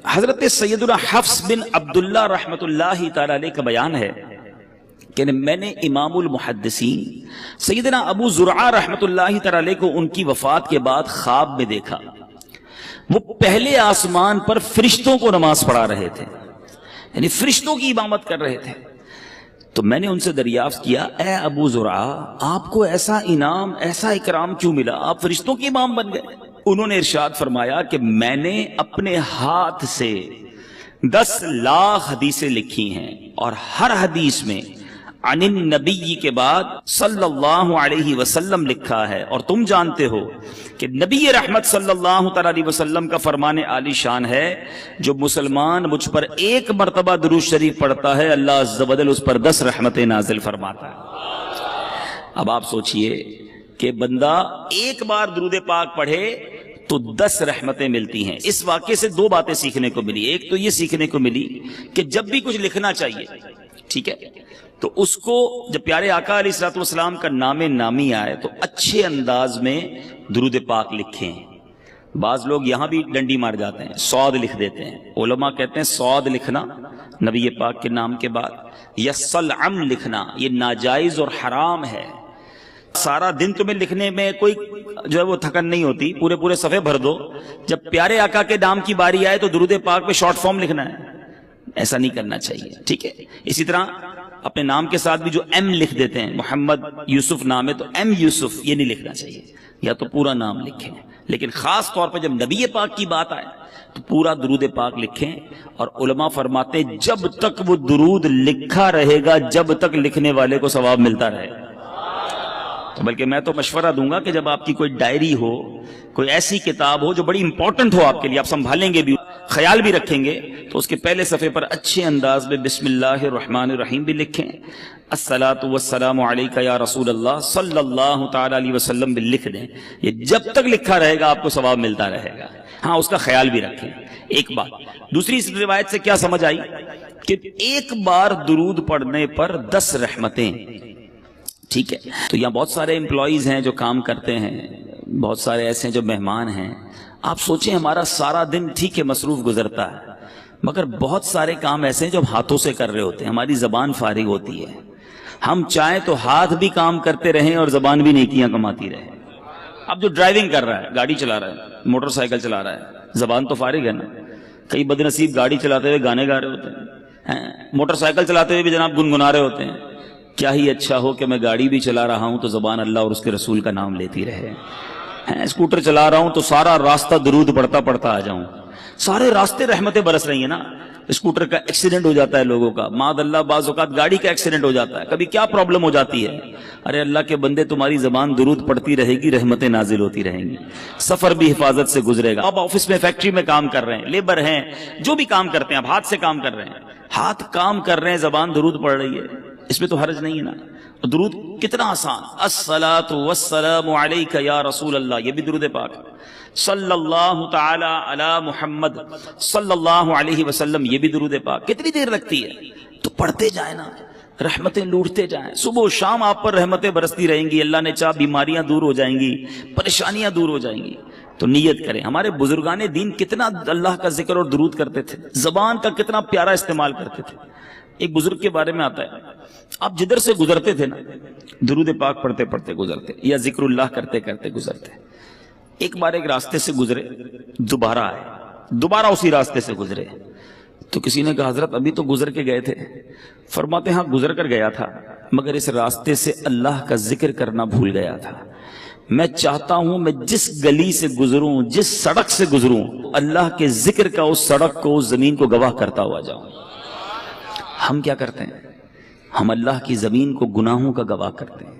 حضرت سیدنا حفص بن عبداللہ رحمۃ اللہ تعالی علیہ کا بیان ہے کہ میں نے امام المحدثین سیدنا ابو زرعہ رحمۃ اللہ تعالی علیہ کو ان کی وفات کے بعد خواب میں دیکھا. وہ پہلے آسمان پر فرشتوں کو نماز پڑھا رہے تھے، یعنی فرشتوں کی امامت کر رہے تھے. تو میں نے ان سے دریافت کیا، اے ابو زرعہ، آپ کو ایسا انعام، ایسا اکرام کیوں ملا؟ آپ فرشتوں کے امام بن گئے. انہوں نے ارشاد فرمایا کہ میں نے اپنے ہاتھ سے 10 لاکھ حدیثیں لکھی ہیں، اور ہر حدیث میں عن النبی کے بعد صلی اللہ علیہ وسلم لکھا ہے. اور تم جانتے ہو کہ نبی رحمت صلی اللہ تعالی علیہ وسلم کا فرمان عالی شان ہے، جو مسلمان مجھ پر ایک مرتبہ درود شریف پڑھتا ہے، اللہ عز و جل اس پر 10 رحمتیں نازل فرماتا ہے. اب آپ سوچئے کہ بندہ ایک بار درود پاک پڑھے تو 10 رحمتیں ملتی ہیں. اس واقعے سے 2 باتیں سیکھنے کو ملی. ایک تو یہ سیکھنے کو ملی کہ جب بھی کچھ لکھنا چاہیے، ٹھیک ہے، تو اس کو جب پیارے آقا علیہ الصلوۃ والسلام کا نام نامی آئے تو اچھے انداز میں درود پاک لکھیں. بعض لوگ یہاں بھی ڈنڈی مار جاتے ہیں، صاد لکھ دیتے ہیں. علماء کہتے ہیں صاد لکھنا نبی پاک کے نام کے بعد، یا صلعم لکھنا، یہ ناجائز اور حرام ہے. سارا دن تمہیں لکھنے میں کوئی جو ہے وہ تھکن نہیں ہوتی، پورے صفحے بھر دو. جب پیارے آقا کے نام کی باری آئے تو درود پاک پہ شارٹ فارم لکھنا ہے. ایسا نہیں کرنا چاہیے، ٹھیک ہے. اسی طرح اپنے نام کے ساتھ بھی جو ایم لکھ دیتے ہیں، محمد یوسف نام ہے تو ایم یوسف، یہ نہیں لکھنا چاہیے. یا تو پورا نام لکھیں، لیکن خاص طور پر جب نبی پاک کی بات آئے تو پورا درود پاک لکھیں. اور علماء فرماتے ہیں جب تک وہ درود لکھا رہے گا، جب تک لکھنے والے کو ثواب ملتا رہے گا. تو بلکہ میں تو مشورہ دوں گا کہ جب آپ کی کوئی ڈائری ہو، کوئی ایسی کتاب ہو جو بڑی امپورٹنٹ ہو آپ کے لیے، آپ سنبھالیں گے بھی، خیال بھی رکھیں گے، تو اس کے پہلے صفحے پر اچھے انداز میں بسم اللہ الرحمن الرحیم بھی لکھیں، الصلاۃ والسلام علیک یا رسول اللہ صلی اللہ تعالی علیہ وسلم بھی لکھ دیں. یہ جب تک لکھا رہے گا آپ کو ثواب ملتا رہے گا. ہاں، اس کا خیال بھی رکھیں. ایک بات. دوسری، اس روایت سے کیا سمجھ آئی کہ ایک بار درود پڑھنے پر 10 رحمتیں، ٹھیک ہے. تو یہاں بہت سارے امپلائیز ہیں جو کام کرتے ہیں، بہت سارے ایسے ہیں جو مہمان ہیں. آپ سوچیں ہمارا سارا دن ٹھیک ہے مصروف گزرتا ہے، مگر بہت سارے کام ایسے ہیں جو ہم ہاتھوں سے کر رہے ہوتے ہیں، ہماری زبان فارغ ہوتی ہے. ہم چاہیں تو ہاتھ بھی کام کرتے رہیں اور زبان بھی نیکیاں کماتی رہے. اب جو ڈرائیونگ کر رہا ہے، گاڑی چلا رہا ہے، موٹر سائیکل چلا رہا ہے، زبان تو فارغ ہے نا. کئی بد نصیب گاڑی چلاتے ہوئے گانے گا رہے ہوتے ہیں، موٹر سائیکل چلاتے ہوئے بھی جناب گنگنا رہے ہوتے ہیں. کیا ہی اچھا ہو کہ میں گاڑی بھی چلا رہا ہوں تو زبان اللہ اور اس کے رسول کا نام لیتی رہے. اسکوٹر چلا رہا ہوں تو سارا راستہ درود پڑھتا پڑھتا آ جاؤں. سارے راستے رحمتیں برس رہی ہیں نا. اسکوٹر کا ایکسیڈنٹ ہو جاتا ہے لوگوں کا، معاذ اللہ بعض اوقات گاڑی کا ایکسیڈنٹ ہو جاتا ہے، کبھی کیا پرابلم ہو جاتی ہے. ارے اللہ کے بندے، تمہاری زبان درود پڑھتی رہے گی، رحمتیں نازل ہوتی رہیں گی، سفر بھی حفاظت سے گزرے گا. اب آفس میں، فیکٹری میں کام کر رہے ہیں، لیبر ہیں، جو بھی کام کرتے ہیں، اب ہاتھ سے کام کر رہے ہیں، ہاتھ کام کر رہے ہیں، زبان درود پڑھ رہی ہے، اس میں تو حرج نہیں ہے نا. درود کتنا آسان. الصلاۃ والسلام علیک یا رسول اللہ، یہ بھی درود پاک. صلی اللہ تعالی علی محمد صلی اللہ علیہ وسلم، یہ بھی درود پاک. کتنی دیر لگتی ہے؟ تو پڑھتے جائیں نا، رحمتیں لوٹتے جائیں. صبح و شام آپ پر رحمتیں برستی رہیں گی. اللہ نے چاہ بیماریاں دور ہو جائیں گی، پریشانیاں دور ہو جائیں گی. تو نیت کریں. ہمارے بزرگان دین کتنا اللہ کا ذکر اور درود کرتے تھے، زبان کا کتنا پیارا استعمال کرتے تھے. ایک بزرگ کے بارے میں آتا ہے، آپ جدھر سے گزرتے تھے نا، درود پاک پڑھتے پڑھتے گزرتے یا ذکر اللہ کرتے کرتے گزرتے. ایک بار ایک راستے سے گزرے، دوبارہ آئے، دوبارہ اسی راستے سے گزرے. تو کسی نے کہا حضرت ابھی تو گزر کے گئے تھے. فرماتے ہاں گزر کر گیا تھا، مگر اس راستے سے اللہ کا ذکر کرنا بھول گیا تھا. میں چاہتا ہوں میں جس گلی سے گزروں، جس سڑک سے گزروں، اللہ کے ذکر کا اس سڑک کو، اس زمین کو گواہ کرتا ہوا جاؤں. ہم کیا کرتے ہیں؟ ہم اللہ کی زمین کو گناہوں کا گواہ کرتے ہیں.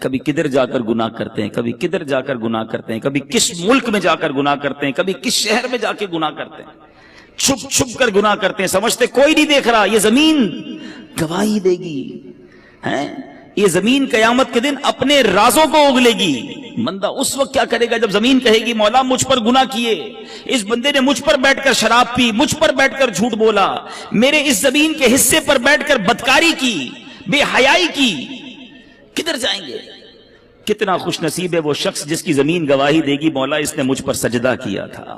کبھی کدھر جا کر گناہ کرتے ہیں، کبھی کدھر جا کر گناہ کرتے ہیں، کبھی کس ملک میں جا کر گناہ کرتے ہیں، کبھی کس شہر میں جا کے گناہ کرتے ہیں. چھپ چھپ کر گناہ کرتے ہیں، سمجھتے کوئی نہیں دیکھ رہا. یہ زمین گواہی دے گی. یہ زمین قیامت کے دن اپنے رازوں کو اگلے گی. بندہ اس وقت کیا کرے گا جب زمین کہے گی مولا مجھ پر گناہ کیے، اس بندے نے مجھ پر بیٹھ کر شراب پی، مجھ پر بیٹھ کر جھوٹ بولا، میرے اس زمین کے حصے پر بیٹھ کر بدکاری کی، بے حیائی کی. کدھر جائیں گے؟ کتنا خوش نصیب ہے وہ شخص جس کی زمین گواہی دے گی مولا اس نے مجھ پر سجدہ کیا تھا.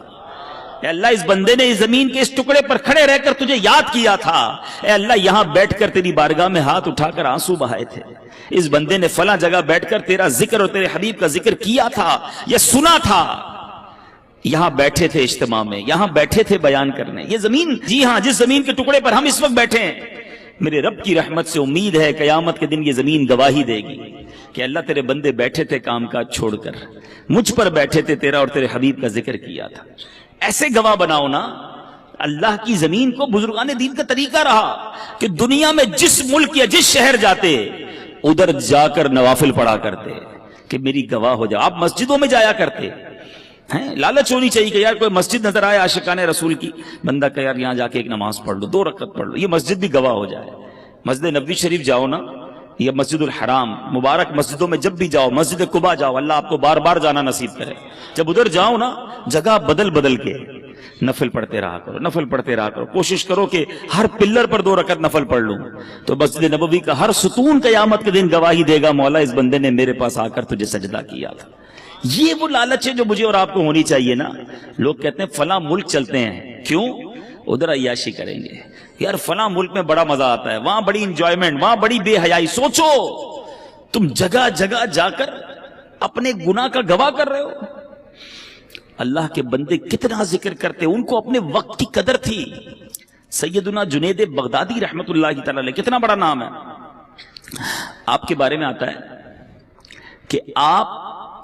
اے اللہ اس بندے نے اس زمین کے اس ٹکڑے پر کھڑے رہ کر تجھے یاد کیا تھا، اے اللہ یہاں بیٹھ کر تیری بارگاہ میں ہاتھ اٹھا کر آنسو بہائے تھے، اس بندے نے فلاں جگہ بیٹھ کر تیرا ذکر اور تیرے حبیب کا ذکر کیا تھا یا سنا تھا، یہاں بیٹھے تھے اجتماع میں، یہاں بیٹھے تھے بیان کرنے، یہ زمین، جی ہاں جس زمین کے ٹکڑے پر ہم اس وقت بیٹھے ہیں، میرے رب کی رحمت سے امید ہے قیامت کے دن یہ زمین گواہی دے گی کہ اللہ تیرے بندے بیٹھے تھے کام کاج چھوڑ کر، مجھ پر بیٹھے تھے، تیرا اور تیرے حبیب کا ذکر کیا تھا۔ ایسے گواہ بناؤ نا۔ اللہ کی زمین کو بزرگان دین کا طریقہ رہا کہ دنیا میں جس ملک یا جس شہر جاتے ادھر جا کر نوافل پڑھا کرتے کہ میری گواہ ہو جاؤ۔ آپ مسجدوں میں جایا کرتے ہیں، لالچ ہونی چاہیے کہ یار کوئی مسجد نظر آئے عاشقان رسول کی، بندہ کہ یار یہاں جا کے ایک نماز پڑھ لو، 2 رکعت پڑھ لو، یہ مسجد بھی گواہ ہو جائے۔ مسجد نبوی شریف جاؤ نا، یا مسجد الحرام، مبارک مسجدوں میں جب بھی جاؤ، مسجد قباء جاؤ، اللہ آپ کو بار بار جانا نصیب کرے، جب ادھر جاؤ نا جگہ بدل بدل کے نفل پڑھتے رہا کرو، نفل پڑھتے رہا کرو، کوشش کرو کہ ہر پلر پر 2 رکعت نفل پڑھ لوں، تو مسجد نبوی کا ہر ستون قیامت کے دن گواہی دے گا مولا اس بندے نے میرے پاس آ کر تجھے سجدہ کیا تھا۔ یہ وہ لالچ ہے جو مجھے اور آپ کو ہونی چاہیے نا۔ لوگ کہتے ہیں فلاں ملک چلتے ہیں، کیوں؟ ادھر عیاشی کریں گے، یار فلاں ملک میں بڑا مزہ آتا ہے، وہاں بڑی انجوائمنٹ، وہاں بڑی بے حیائی۔ سوچو تم جگہ جگہ جا کر اپنے گناہ کا گواہ کر رہے ہو۔ اللہ کے بندے کتنا ذکر کرتے، ان کو اپنے وقت کی قدر تھی۔ سیدنا جنید بغدادی رحمت اللہ تعالی علیہ، کتنا بڑا نام ہے، آپ کے بارے میں آتا ہے کہ آپ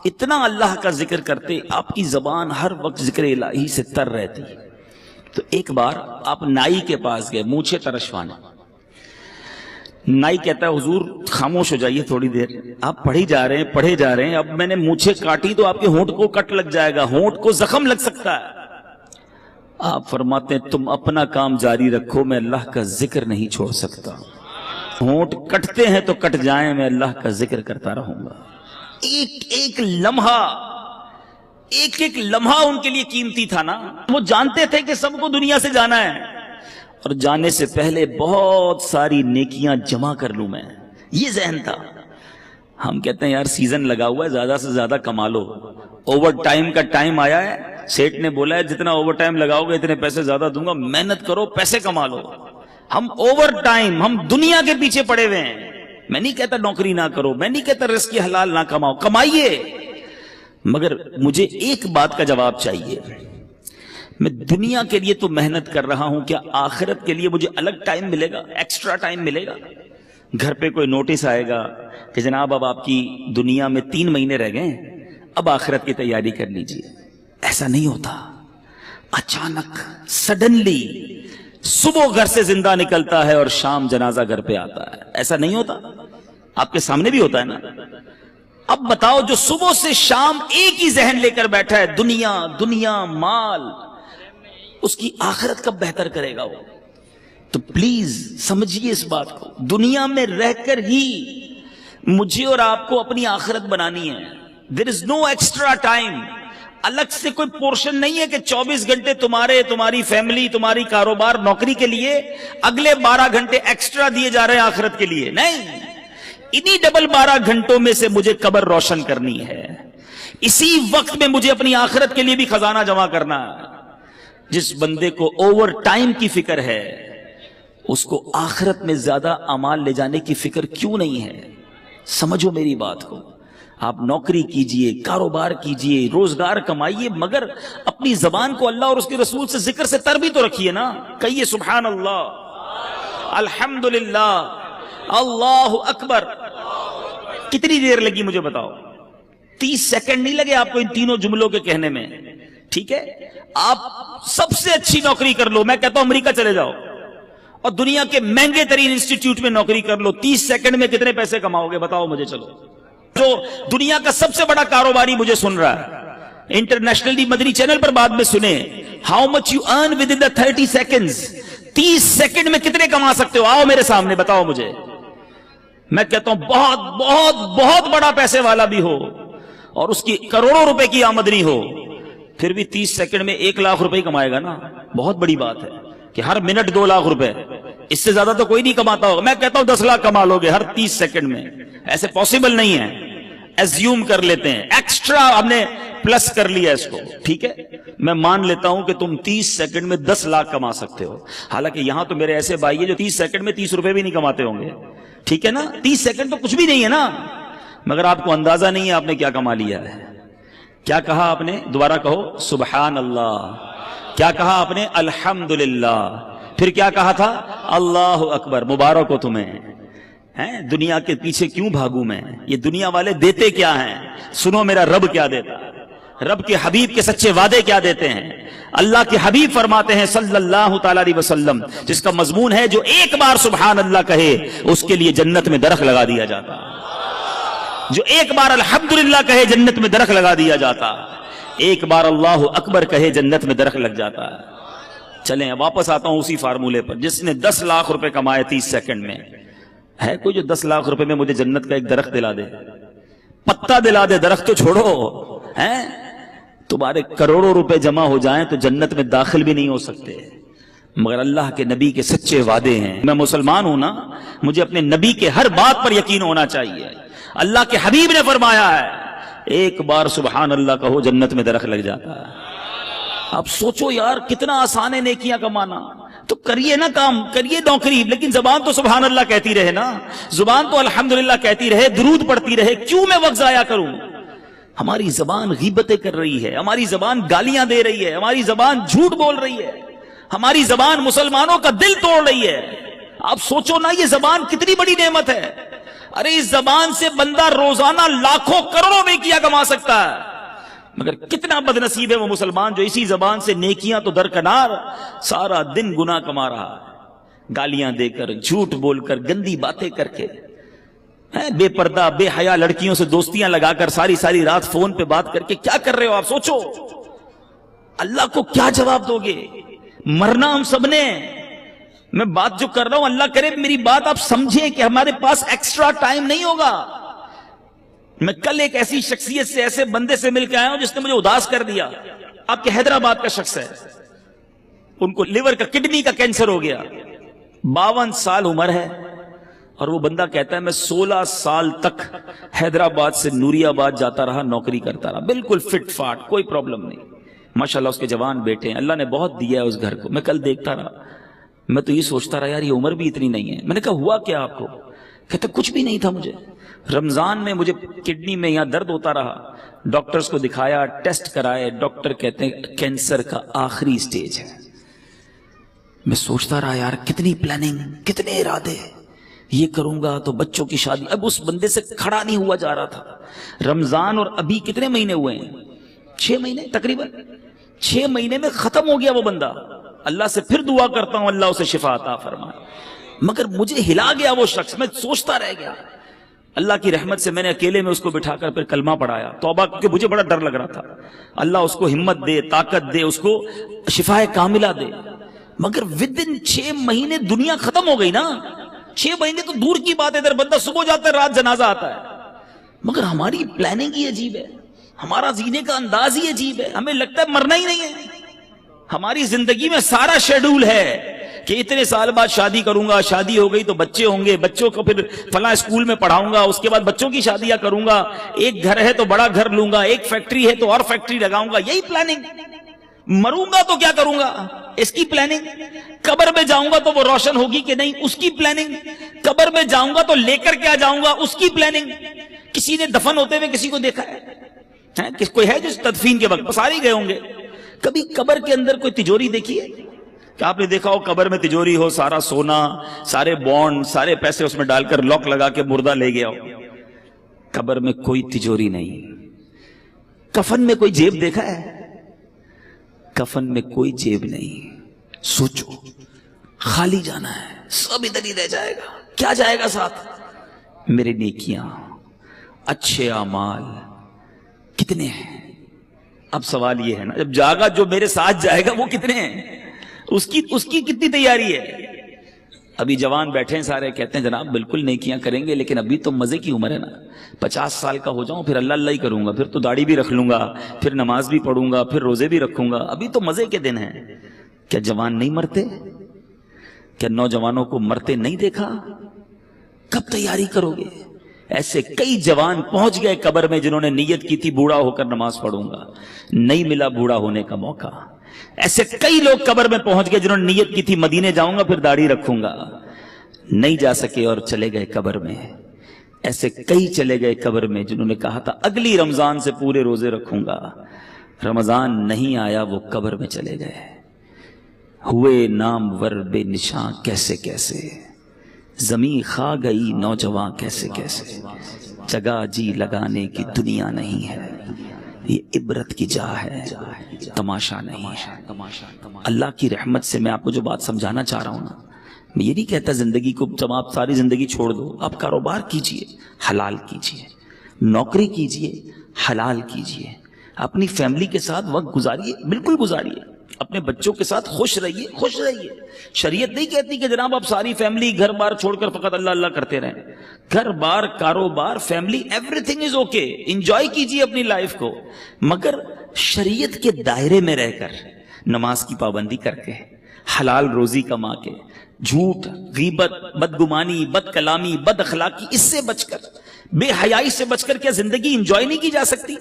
اتنا اللہ کا ذکر کرتے، آپ کی زبان ہر وقت ذکر الہی سے تر رہتی۔ تو ایک بار آپ نائی کے پاس گئے مونچھیں ترشوانے، نائی کہتا ہے حضور خاموش ہو جائیے تھوڑی دیر، آپ پڑھے جا رہے ہیں، اب میں نے مونچھیں کاٹی تو آپ کے ہونٹ کو کٹ لگ جائے گا، ہونٹ کو زخم لگ سکتا ہے۔ آپ فرماتے ہیں تم اپنا کام جاری رکھو، میں اللہ کا ذکر نہیں چھوڑ سکتا، ہونٹ کٹتے ہیں تو کٹ جائیں، میں اللہ کا ذکر کرتا رہوں گا۔ ایک لمحہ ان کے لیے قیمتی تھا نا۔ وہ جانتے تھے کہ سب کو دنیا سے جانا ہے، اور جانے سے پہلے بہت ساری نیکیاں جمع کر لوں میں، یہ ذہن تھا۔ ہم کہتے ہیں یار سیزن لگا ہوا ہے، زیادہ سے زیادہ کما لو، اوور ٹائم کا ٹائم آیا ہے، سیٹ نے بولا ہے جتنا اوور ٹائم لگاؤ گے اتنے پیسے زیادہ دوں گا، محنت کرو پیسے کما لو۔ ہم اوور ٹائم، ہم دنیا کے پیچھے پڑے ہوئے ہیں۔ میں نہیں کہتا نوکری نہ کرو، میں نہیں کہتا رزق حلال نہ کماؤ، کمائیے، مگر مجھے ایک بات کا جواب چاہیے، میں دنیا کے لیے تو محنت کر رہا ہوں، کیا آخرت کے لیے مجھے الگ ٹائم ملے گا، ایکسٹرا ٹائم ملے گا؟ گھر پہ کوئی نوٹس آئے گا کہ جناب اب آپ کی دنیا میں 3 مہینے رہ گئے، اب آخرت کی تیاری کر لیجئے۔ ایسا نہیں ہوتا، اچانک سڈنلی صبح گھر سے زندہ نکلتا ہے اور شام جنازہ گھر پہ آتا ہے، ایسا نہیں ہوتا؟ آپ کے سامنے بھی ہوتا ہے نا۔ اب بتاؤ جو صبح سے شام ایک ہی ذہن لے کر بیٹھا ہے، دنیا دنیا مال، اس کی آخرت کب بہتر کرے گا وہ؟ تو پلیز سمجھیے اس بات کو، دنیا میں رہ کر ہی مجھے اور آپ کو اپنی آخرت بنانی ہے۔ there is no extra time، الگ سے کوئی پورشن نہیں ہے کہ 24 گھنٹے تمہاری فیملی، تمہاری کاروبار، نوکری کے لیے، اگلے 12 گھنٹے ایکسٹرا دیے جا رہے ہیں آخرت کے لیے، نہیں، انہی ڈبل 12 گھنٹوں میں سے مجھے قبر روشن کرنی ہے، اسی وقت میں مجھے اپنی آخرت کے لیے بھی خزانہ جمع کرنا ہے۔ جس بندے کو اوور ٹائم کی فکر ہے، اس کو آخرت میں زیادہ اعمال لے جانے کی فکر کیوں نہیں ہے؟ سمجھو میری بات کو۔ آپ نوکری کیجئے، کاروبار کیجئے، روزگار کمائیے، مگر اپنی زبان کو اللہ اور اس کے رسول سے ذکر سے تر بھی تو رکھیے نا۔ کہیے سبحان اللہ، الحمدللہ، اللہ اکبر۔ کتنی دیر لگی مجھے بتاؤ؟ 30 سیکنڈ نہیں لگے آپ کو ان تینوں جملوں کے کہنے میں، ٹھیک ہے؟ آپ سب سے اچھی نوکری کر لو، میں کہتا ہوں امریکہ چلے جاؤ اور دنیا کے مہنگے ترین انسٹیٹیوٹ میں نوکری کر لو، 30 سیکنڈ میں کتنے پیسے کماؤ گے بتاؤ مجھے؟ چلو، جو دنیا کا سب سے بڑا کاروباری مجھے سن رہا ہے، انٹرنیشنلی مدنی چینل پر بعد میں سنیں، how much you earn with in the 30 seconds, 30 second میں کتنے کما سکتے ہو؟ آؤ میرے سامنے بتاؤ مجھے۔ میں کہتا ہوں بہت بہت بہت بڑا پیسے والا بھی ہو اور اس کی کروڑوں روپے کی آمدنی ہو، پھر بھی 30 سیکنڈ میں 1 لاکھ روپے کمائے گا نا، بہت بڑی بات ہے کہ ہر منٹ 2 لاکھ روپے، اس سے زیادہ تو کوئی نہیں کماتا ہوگا۔ میں کہتا ہوں 10 لاکھ کما لو گے ہر 30 سیکنڈ میں، ایسے پاسبل نہیں ہے، ایزیوم کر لیتے ہیں، ایکسٹرا ہم نے پلس کر لیا اس کو، ٹھیک ہے میں مان لیتا ہوں کہ تم 30 سیکنڈ میں 10 لاکھ کما سکتے ہو، حالانکہ یہاں تو میرے ایسے بھائی ہیں جو 30 سیکنڈ میں 30 روپے بھی نہیں کماتے ہوں گے، ٹھیک ہے نا، 30 سیکنڈ تو کچھ بھی نہیں ہے نا، مگر آپ کو اندازہ نہیں ہے آپ نے کیا کما لیا ہے۔ کیا کہا آپ نے؟ دوبارہ کہو سبحان اللہ۔ کیا کہا آپ نے؟ الحمدللہ۔ پھر کیا کہا تھا؟ اللہ اکبر۔ مبارک ہو تمہیں، ہیں دنیا کے پیچھے کیوں بھاگوں میں، یہ دنیا والے دیتے کیا ہیں، سنو میرا رب کیا دیتا ہے، رب کے حبیب کے سچے وعدے کیا دیتے ہیں۔ اللہ کے حبیب فرماتے ہیں صلی اللہ تعالی علیہ وسلم، جس کا مضمون ہے جو ایک بار سبحان اللہ کہے اس کے لیے جنت میں درخت لگا دیا جاتا، جو ایک بار الحمدللہ کہے جنت میں درخت لگا دیا جاتا، ایک بار اللہ اکبر کہے جنت میں درخت لگ جاتا ہے۔ چلیں واپس آتا ہوں اسی فارمولے پر، جس نے 10 لاکھ روپے کمائے 30 سیکنڈ میں، ہے کوئی جو 10 لاکھ روپے میں مجھے جنت کا ایک درخت دلا دے، پتا دلا دے، درخت تو چھوڑو، ہیں تمہارے کروڑوں روپے جمع ہو جائیں تو جنت میں داخل بھی نہیں ہو سکتے، مگر اللہ کے نبی کے سچے وعدے ہیں۔ میں مسلمان ہوں نا، مجھے اپنے نبی کے ہر بات پر یقین ہونا چاہیے۔ اللہ کے حبیب نے فرمایا ہے ایک بار سبحان اللہ کہو جنت میں درخت لگ جاتا ہے۔ اب سوچو یار کتنا آسان ہے نیکیاں کمانا، تو کریے نا کام، کریے نوکری، لیکن زبان تو سبحان اللہ کہتی رہے نا، زبان تو الحمدللہ کہتی رہے، درود پڑھتی رہے، کیوں میں وقت ضائع کروں؟ ہماری زبان غیبتیں کر رہی ہے، ہماری زبان گالیاں دے رہی ہے، ہماری زبان جھوٹ بول رہی ہے، ہماری زبان مسلمانوں کا دل توڑ رہی ہے۔ آپ سوچو نا یہ زبان کتنی بڑی نعمت ہے، ارے اس زبان سے بندہ روزانہ لاکھوں کروڑوں نیکیاں کما سکتا ہے، مگر کتنا بد نصیب ہے وہ مسلمان جو اسی زبان سے نیکیاں تو درکنار سارا دن گناہ کما رہا ہے، گالیاں دے کر، جھوٹ بول کر، گندی باتیں کر کے، بے پردہ بے حیا لڑکیوں سے دوستیاں لگا کر، ساری ساری رات فون پہ بات کر کے کیا کر رہے ہو آپ؟ سوچو اللہ کو کیا جواب دو گے؟ مرنا ہم سب نے۔ میں بات جو کر رہا ہوں اللہ کرے میری بات آپ سمجھیں کہ ہمارے پاس ایکسٹرا ٹائم نہیں ہوگا۔ میں کل ایک ایسی شخصیت سے، ایسے بندے سے مل کے آیا ہوں جس نے مجھے اداس کر دیا، آپ کے حیدرآباد کا شخص ہے، ان کو لیور کا کڈنی کا کینسر ہو گیا، 52 سال عمر ہے، اور وہ بندہ کہتا ہے میں 16 سال تک حیدرآباد سے نوری آباد جاتا رہا، نوکری کرتا رہا، بالکل فٹ فاٹ، کوئی پرابلم نہیں، ماشاءاللہ اس کے جوان بیٹے ہیں، اللہ نے بہت دیا ہے اس گھر کو۔ میں کل دیکھتا رہا، میں تو یہ سوچتا رہا یار یہ عمر بھی اتنی نہیں ہے۔ میں نے کہا ہوا کیا آپ کو؟ کہتے کچھ بھی نہیں تھا مجھے، رمضان میں مجھے کڈنی میں یہاں درد ہوتا رہا، ڈاکٹرز کو دکھایا، ٹیسٹ کرائے، ڈاکٹر کہتے ہیں کینسر کا آخری سٹیج ہے۔ میں سوچتا رہا یار کتنی پلاننگ، کتنے ارادے، یہ کروں گا تو بچوں کی شادی، اب اس بندے سے کھڑا نہیں ہوا جا رہا تھا۔ رمضان اور ابھی کتنے مہینے ہوئے ہیں؟ 6 مہینے تقریباً، 6 مہینے میں ختم ہو گیا وہ بندہ۔ اللہ سے پھر دعا کرتا ہوں اللہ اسے شفا عطا فرمائے، مگر مجھے ہلا گیا وہ شخص، میں سوچتا رہ گیا۔ اللہ کی رحمت سے میں نے اکیلے میں اس کو بٹھا کر پھر کلمہ پڑھایا، توبہ، کیونکہ مجھے بڑا ڈر لگ رہا تھا۔ اللہ اس کو ہمت دے، طاقت دے، اس کو شفا کاملہ دے، مگر ودن 6 مہینے دنیا ختم ہو گئی نا۔ 6 مہینے تو دور کی بات ہے، ادھر بندہ صبح جاتا ہے رات جنازہ آتا ہے، مگر ہماری پلاننگ ہی عجیب ہے، ہمارا جینے کا انداز ہی عجیب ہے، ہمیں لگتا ہے مرنا ہی نہیں ہے۔ ہماری زندگی میں سارا شیڈول ہے کہ اتنے سال بعد شادی کروں گا، شادی ہو گئی تو بچے ہوں گے، بچوں کو پھر فلاں اسکول میں پڑھاؤں گا، اس کے بعد بچوں کی شادیاں کروں گا، ایک گھر ہے تو بڑا گھر لوں گا، ایک فیکٹری ہے تو اور فیکٹری لگاؤں گا، یہی پلاننگ۔ مروں گا تو کیا کروں گا، اس کی پلاننگ۔ قبر میں جاؤں گا تو وہ روشن ہوگی کہ نہیں، اس کی پلاننگ۔ قبر میں جاؤں گا تو لے کر کیا جاؤں گا، اس کی پلاننگ۔ کسی نے دفن ہوتے ہوئے کسی کو دیکھا ہے؟ کوئی ہے جو تدفین کے وقت سارے گئے ہوں گے، کبھی قبر کے اندر کوئی تجوری دیکھی ہے کہ آپ نے دیکھا ہو قبر میں تجوری ہو، سارا سونا، سارے بانڈ، سارے پیسے اس میں ڈال کر لاک لگا کے مردہ لے گیا ہو؟ قبر میں کوئی تجوری نہیں۔ کفن میں کوئی جیب دیکھا ہے؟ کفن میں کوئی جیب نہیں۔ سوچو خالی جانا ہے، سب ادھر ہی رہ جائے گا، کیا جائے گا ساتھ؟ میرے نیکیاں، اچھے اعمال کتنے ہیں؟ اب سوال یہ ہے نا، جب جاگا جو میرے ساتھ جائے گا وہ کتنے ہیں، اس کی کتنی تیاری ہے؟ ابھی جوان بیٹھے ہیں سارے، کہتے ہیں جناب بالکل نیکیاں کریں گے، لیکن ابھی تو مزے کی عمر ہے نا، 50 سال کا ہو جاؤں پھر اللہ اللہ ہی کروں گا، پھر تو داڑھی بھی رکھ لوں گا، پھر نماز بھی پڑھوں گا، پھر روزے بھی رکھوں گا، ابھی تو مزے کے دن ہیں۔ کیا جوان نہیں مرتے؟ کیا نوجوانوں کو مرتے نہیں دیکھا؟ کب تیاری کرو گے؟ ایسے کئی جوان پہنچ گئے قبر میں جنہوں نے نیت کی تھی بوڑھا ہو کر نماز پڑھوں گا، نہیں ملا بوڑھا ہونے کا موقع۔ ایسے کئی لوگ قبر میں پہنچ گئے جنہوں نے نیت کی تھی مدینے جاؤں گا پھر داڑھی رکھوں گا، نہیں جا سکے اور چلے گئے قبر میں۔ ایسے کئی چلے گئے قبر میں جنہوں نے کہا تھا اگلی رمضان سے پورے روزے رکھوں گا، رمضان نہیں آیا وہ قبر میں چلے گئے، ہوئے نامور بے نشاں کیسے کیسے، زمین کھا گئی نوجوان کیسے کیسے، جگہ جی لگانے کی دنیا نہیں ہے، یہ عبرت کی جا ہے، تماشا نہیں ہے۔ اللہ کی رحمت سے میں آپ کو جو بات سمجھانا چاہ رہا ہوں نا، میں یہ نہیں کہتا زندگی کو جب آپ ساری زندگی چھوڑ دو، آپ کاروبار کیجئے حلال کیجئے، نوکری کیجئے حلال کیجئے، اپنی فیملی کے ساتھ وقت گزاریے، بالکل گزاریے، اپنے بچوں کے ساتھ خوش رہیے، خوش رہیے۔ شریعت نہیں کہتی کہ جناب آپ ساری فیملی گھر بار چھوڑ کر فقط اللہ اللہ کرتے رہیں، گھر بار کاروبار family every thing is okay, enjoy کیجئے اپنی لائف کو، مگر شریعت کے دائرے میں رہ کر، نماز کی پابندی کر کے، حلال روزی کما کے، جھوٹ، غیبت، بدگمانی، بد کلامی، بد اخلاقی، اس سے بچ کر، بے حیائی سے بچ کر کیا زندگی انجوائے نہیں کی جا سکتی؟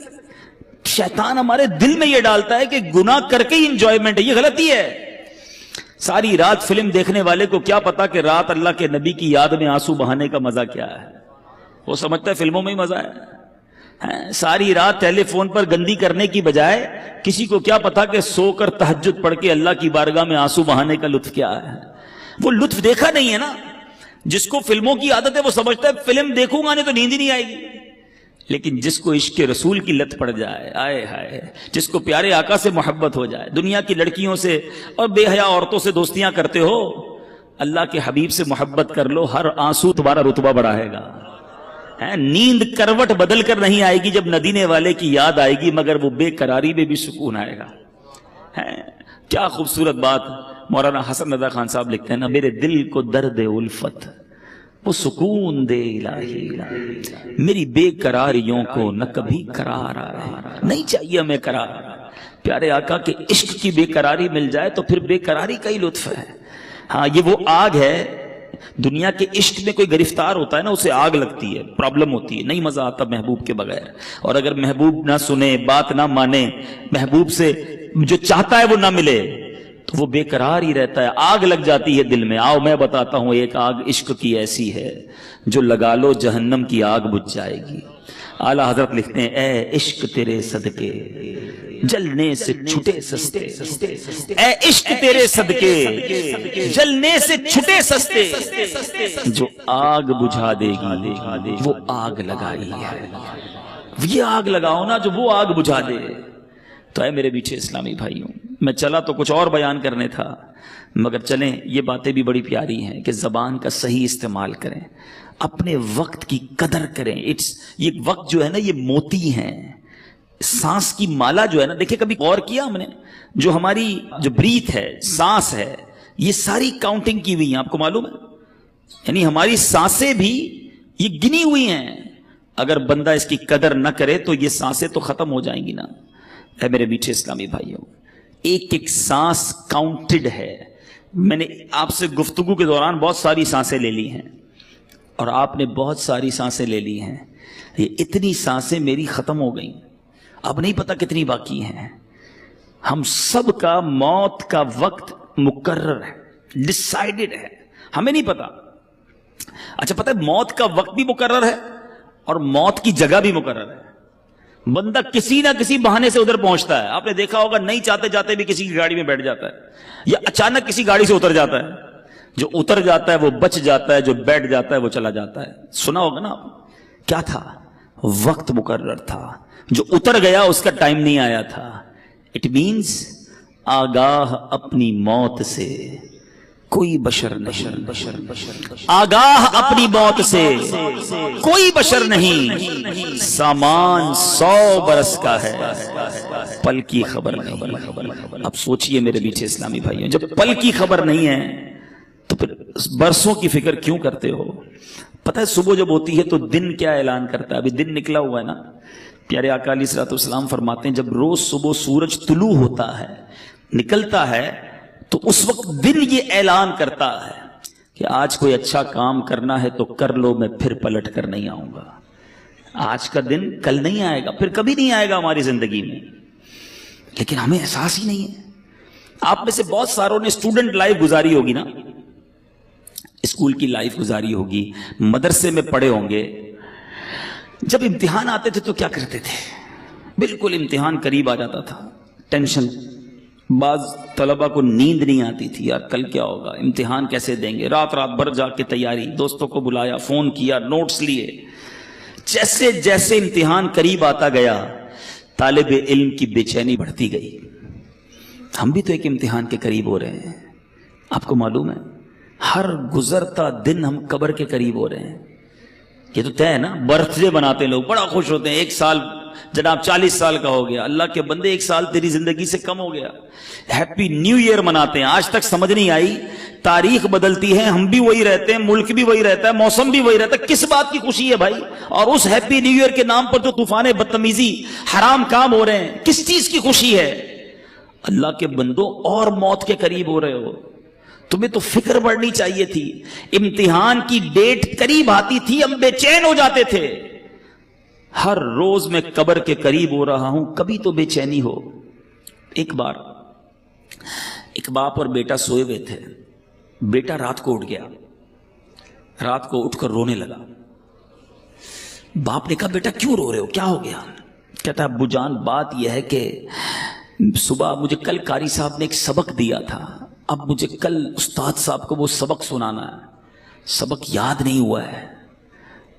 شیطان ہمارے دل میں یہ ڈالتا ہے کہ گناہ کر کے ہی انجوائمنٹ ہے، یہ غلطی ہے۔ ساری رات فلم دیکھنے والے کو کیا پتا کہ رات اللہ کے نبی کی یاد میں آنسو بہانے کا مزہ کیا ہے، وہ سمجھتا ہے فلموں میں ہی مزہ ہے۔ ساری رات ٹیلی فون پر گندی کرنے کی بجائے کسی کو کیا پتا کہ سو کر تہجد پڑھ کے اللہ کی بارگاہ میں آنسو بہانے کا لطف کیا ہے، وہ لطف دیکھا نہیں ہے نا۔ جس کو فلموں کی عادت ہے وہ سمجھتا ہے فلم دیکھوں گا نہیں تو نیند ہی نہیں آئے گی، لیکن جس کو عشق رسول کی لت پڑ جائے، آئے ہائے، جس کو پیارے آقا سے محبت ہو جائے، دنیا کی لڑکیوں سے اور بے حیا عورتوں سے دوستیاں کرتے ہو، اللہ کے حبیب سے محبت کر لو، ہر آنسو تمہارا رتبہ بڑھائے گا۔ نیند کروٹ بدل کر نہیں آئے گی جب ندینے والے کی یاد آئے گی، مگر وہ بے قراری میں بھی سکون آئے گا۔ کیا خوبصورت بات مولانا حسن رضا خان صاحب لکھتے ہیں نا، میرے دل کو درد الفت وہ سکون دے الہی، میری بے قراریوں کو نہ کبھی قرار آئے، نہیں چاہیے ہمیں قرار، پیارے آقا کے عشق کی بے قراری مل جائے تو پھر بے قراری کا ہی لطف ہے۔ ہاں یہ وہ آگ ہے، دنیا کے عشق میں کوئی گرفتار ہوتا ہے نا اسے آگ لگتی ہے، پرابلم ہوتی ہے، نہیں مزہ آتا محبوب کے بغیر، اور اگر محبوب نہ سنے، بات نہ مانے، محبوب سے جو چاہتا ہے وہ نہ ملے تو وہ بے قرار ہی رہتا ہے، آگ لگ جاتی ہے دل میں۔ آؤ میں بتاتا ہوں، ایک آگ عشق کی ایسی ہے جو لگا لو جہنم کی آگ بجھ جائے گی۔ اعلیٰ حضرت لکھتے ہیں، اے عشق تیرے صدقے جلنے سے چھٹے سستے، اے عشق تیرے صدقے جلنے سے چھٹے سستے، جو آگ بجھا دے گی وہ آگ لگائی ہے، یہ آگ لگاؤ نا جو وہ آگ بجھا دے۔ تو اے میرے میٹھے اسلامی بھائیوں، میں چلا تو کچھ اور بیان کرنے تھا، مگر چلیں یہ باتیں بھی بڑی پیاری ہیں کہ زبان کا صحیح استعمال کریں، اپنے وقت کی قدر کریں۔ یہ وقت جو ہے نا یہ موتی ہیں، سانس کی مالا جو ہے نا، دیکھیں کبھی غور کیا ہم نے، جو ہماری جو بریتھ ہے، سانس ہے، یہ ساری کاؤنٹنگ کی ہوئی ہیں، آپ کو معلوم ہے، یعنی ہماری سانسیں بھی یہ گنی ہوئی ہیں، اگر بندہ اس کی قدر نہ کرے تو یہ سانسیں تو ختم ہو جائیں گی نا۔ اے میرے میٹھے اسلامی بھائیوں، ایک ایک سانس کاؤنٹڈ ہے۔ میں نے آپ سے گفتگو کے دوران بہت ساری سانسیں لے لی ہیں اور آپ نے بہت ساری سانسیں لے لی ہیں، یہ اتنی سانسیں میری ختم ہو گئیں، اب نہیں پتا کتنی باقی ہیں۔ ہم سب کا موت کا وقت مقرر ہے، ڈیسائیڈڈ ہے، ہمیں نہیں پتا۔ اچھا پتہ ہے موت کا وقت بھی مقرر ہے اور موت کی جگہ بھی مقرر ہے۔ بندہ کسی نہ کسی بہانے سے ادھر پہنچتا ہے، آپ نے دیکھا ہوگا نہیں چاہتے جاتے بھی کسی کی گاڑی میں بیٹھ جاتا ہے، یا اچانک کسی گاڑی سے اتر جاتا ہے، جو اتر جاتا ہے وہ بچ جاتا ہے، جو بیٹھ جاتا ہے وہ چلا جاتا ہے۔ سنا ہوگا نا آپ، کیا تھا؟ وقت مقرر تھا، جو اتر گیا اس کا ٹائم نہیں آیا تھا۔ اٹ مینز آگاہ اپنی موت سے کوئی بشر نہیں، آگاہ اپنی موت سے کوئی بشر نہیں، سامان 100 برس کا ہے، پل کی خبر نہیں۔ اب سوچئے میرے میٹھے اسلامی بھائیوں، جب پل کی خبر نہیں ہے تو پھر برسوں کی فکر کیوں کرتے ہو؟ پتہ ہے صبح جب ہوتی ہے تو دن کیا اعلان کرتا ہے؟ ابھی دن نکلا ہوا ہے نا، پیارے آقا علیہ الصلوۃ والسلام فرماتے ہیں جب روز صبح سورج طلوع ہوتا ہے، نکلتا ہے، تو اس وقت دن یہ اعلان کرتا ہے کہ آج کوئی اچھا کام کرنا ہے تو کر لو، میں پھر پلٹ کر نہیں آؤں گا. آج کا دن کل نہیں آئے گا، پھر کبھی نہیں آئے گا ہماری زندگی میں، لیکن ہمیں احساس ہی نہیں ہے. آپ میں سے بہت ساروں نے اسٹوڈنٹ لائف گزاری ہوگی نا، اسکول کی لائف گزاری ہوگی، مدرسے میں پڑھے ہوں گے. جب امتحان آتے تھے تو کیا کرتے تھے؟ بالکل امتحان قریب آ جاتا تھا، ٹینشن. بعض طلبہ کو نیند نہیں آتی تھی، یار کل کیا ہوگا، امتحان کیسے دیں گے. رات بھر جا کے تیاری، دوستوں کو بلایا، فون کیا، نوٹس لیے. جیسے جیسے امتحان قریب آتا گیا طالب علم کی بے چینی بڑھتی گئی. ہم بھی تو ایک امتحان کے قریب ہو رہے ہیں. آپ کو معلوم ہے ہر گزرتا دن ہم قبر کے قریب ہو رہے ہیں. یہ تو طے ہے نا. برتھ ڈے مناتے ہیں لوگ، بڑا خوش ہوتے ہیں، 1 سال جناب 40 سال کا ہو گیا. اللہ کے بندے 1 سال تیری زندگی سے کم ہو گیا. ہیپی نیو ایئر مناتے ہیں. آج تک سمجھ نہیں آئی تاریخ بدلتی ہے، ہم بھی وہی رہتے ہیں، ملک بھی وہی رہتا ہے، موسم بھی وہی رہتا ہے، کس بات کی خوشی ہے بھائی؟ اور اس ہیپی نیو ایئر کے نام پر جو طوفان بدتمیزی حرام کام ہو رہے ہیں، کس چیز کی خوشی ہے؟ اللہ کے بندوں اور موت کے قریب ہو رہے ہو. تمہیں تو فکر بڑھنی چاہیے تھی. امتحان کی ڈیٹ قریب آتی تھی ہم بے چین ہو جاتے تھے. ہر روز میں قبر کے قریب ہو رہا ہوں، کبھی تو بے چینی ہو. ایک بار ایک باپ اور بیٹا سوئے ہوئے تھے. بیٹا رات کو اٹھ گیا، رات کو اٹھ کر رونے لگا. باپ نے کہا بیٹا کیوں رو رہے ہو، کیا ہو گیا؟ کہتا ہے ابو جان بات یہ ہے کہ صبح مجھے کل قاری صاحب نے ایک سبق دیا تھا، اب مجھے کل استاد صاحب کو وہ سبق سنانا ہے، سبق یاد نہیں ہوا ہے.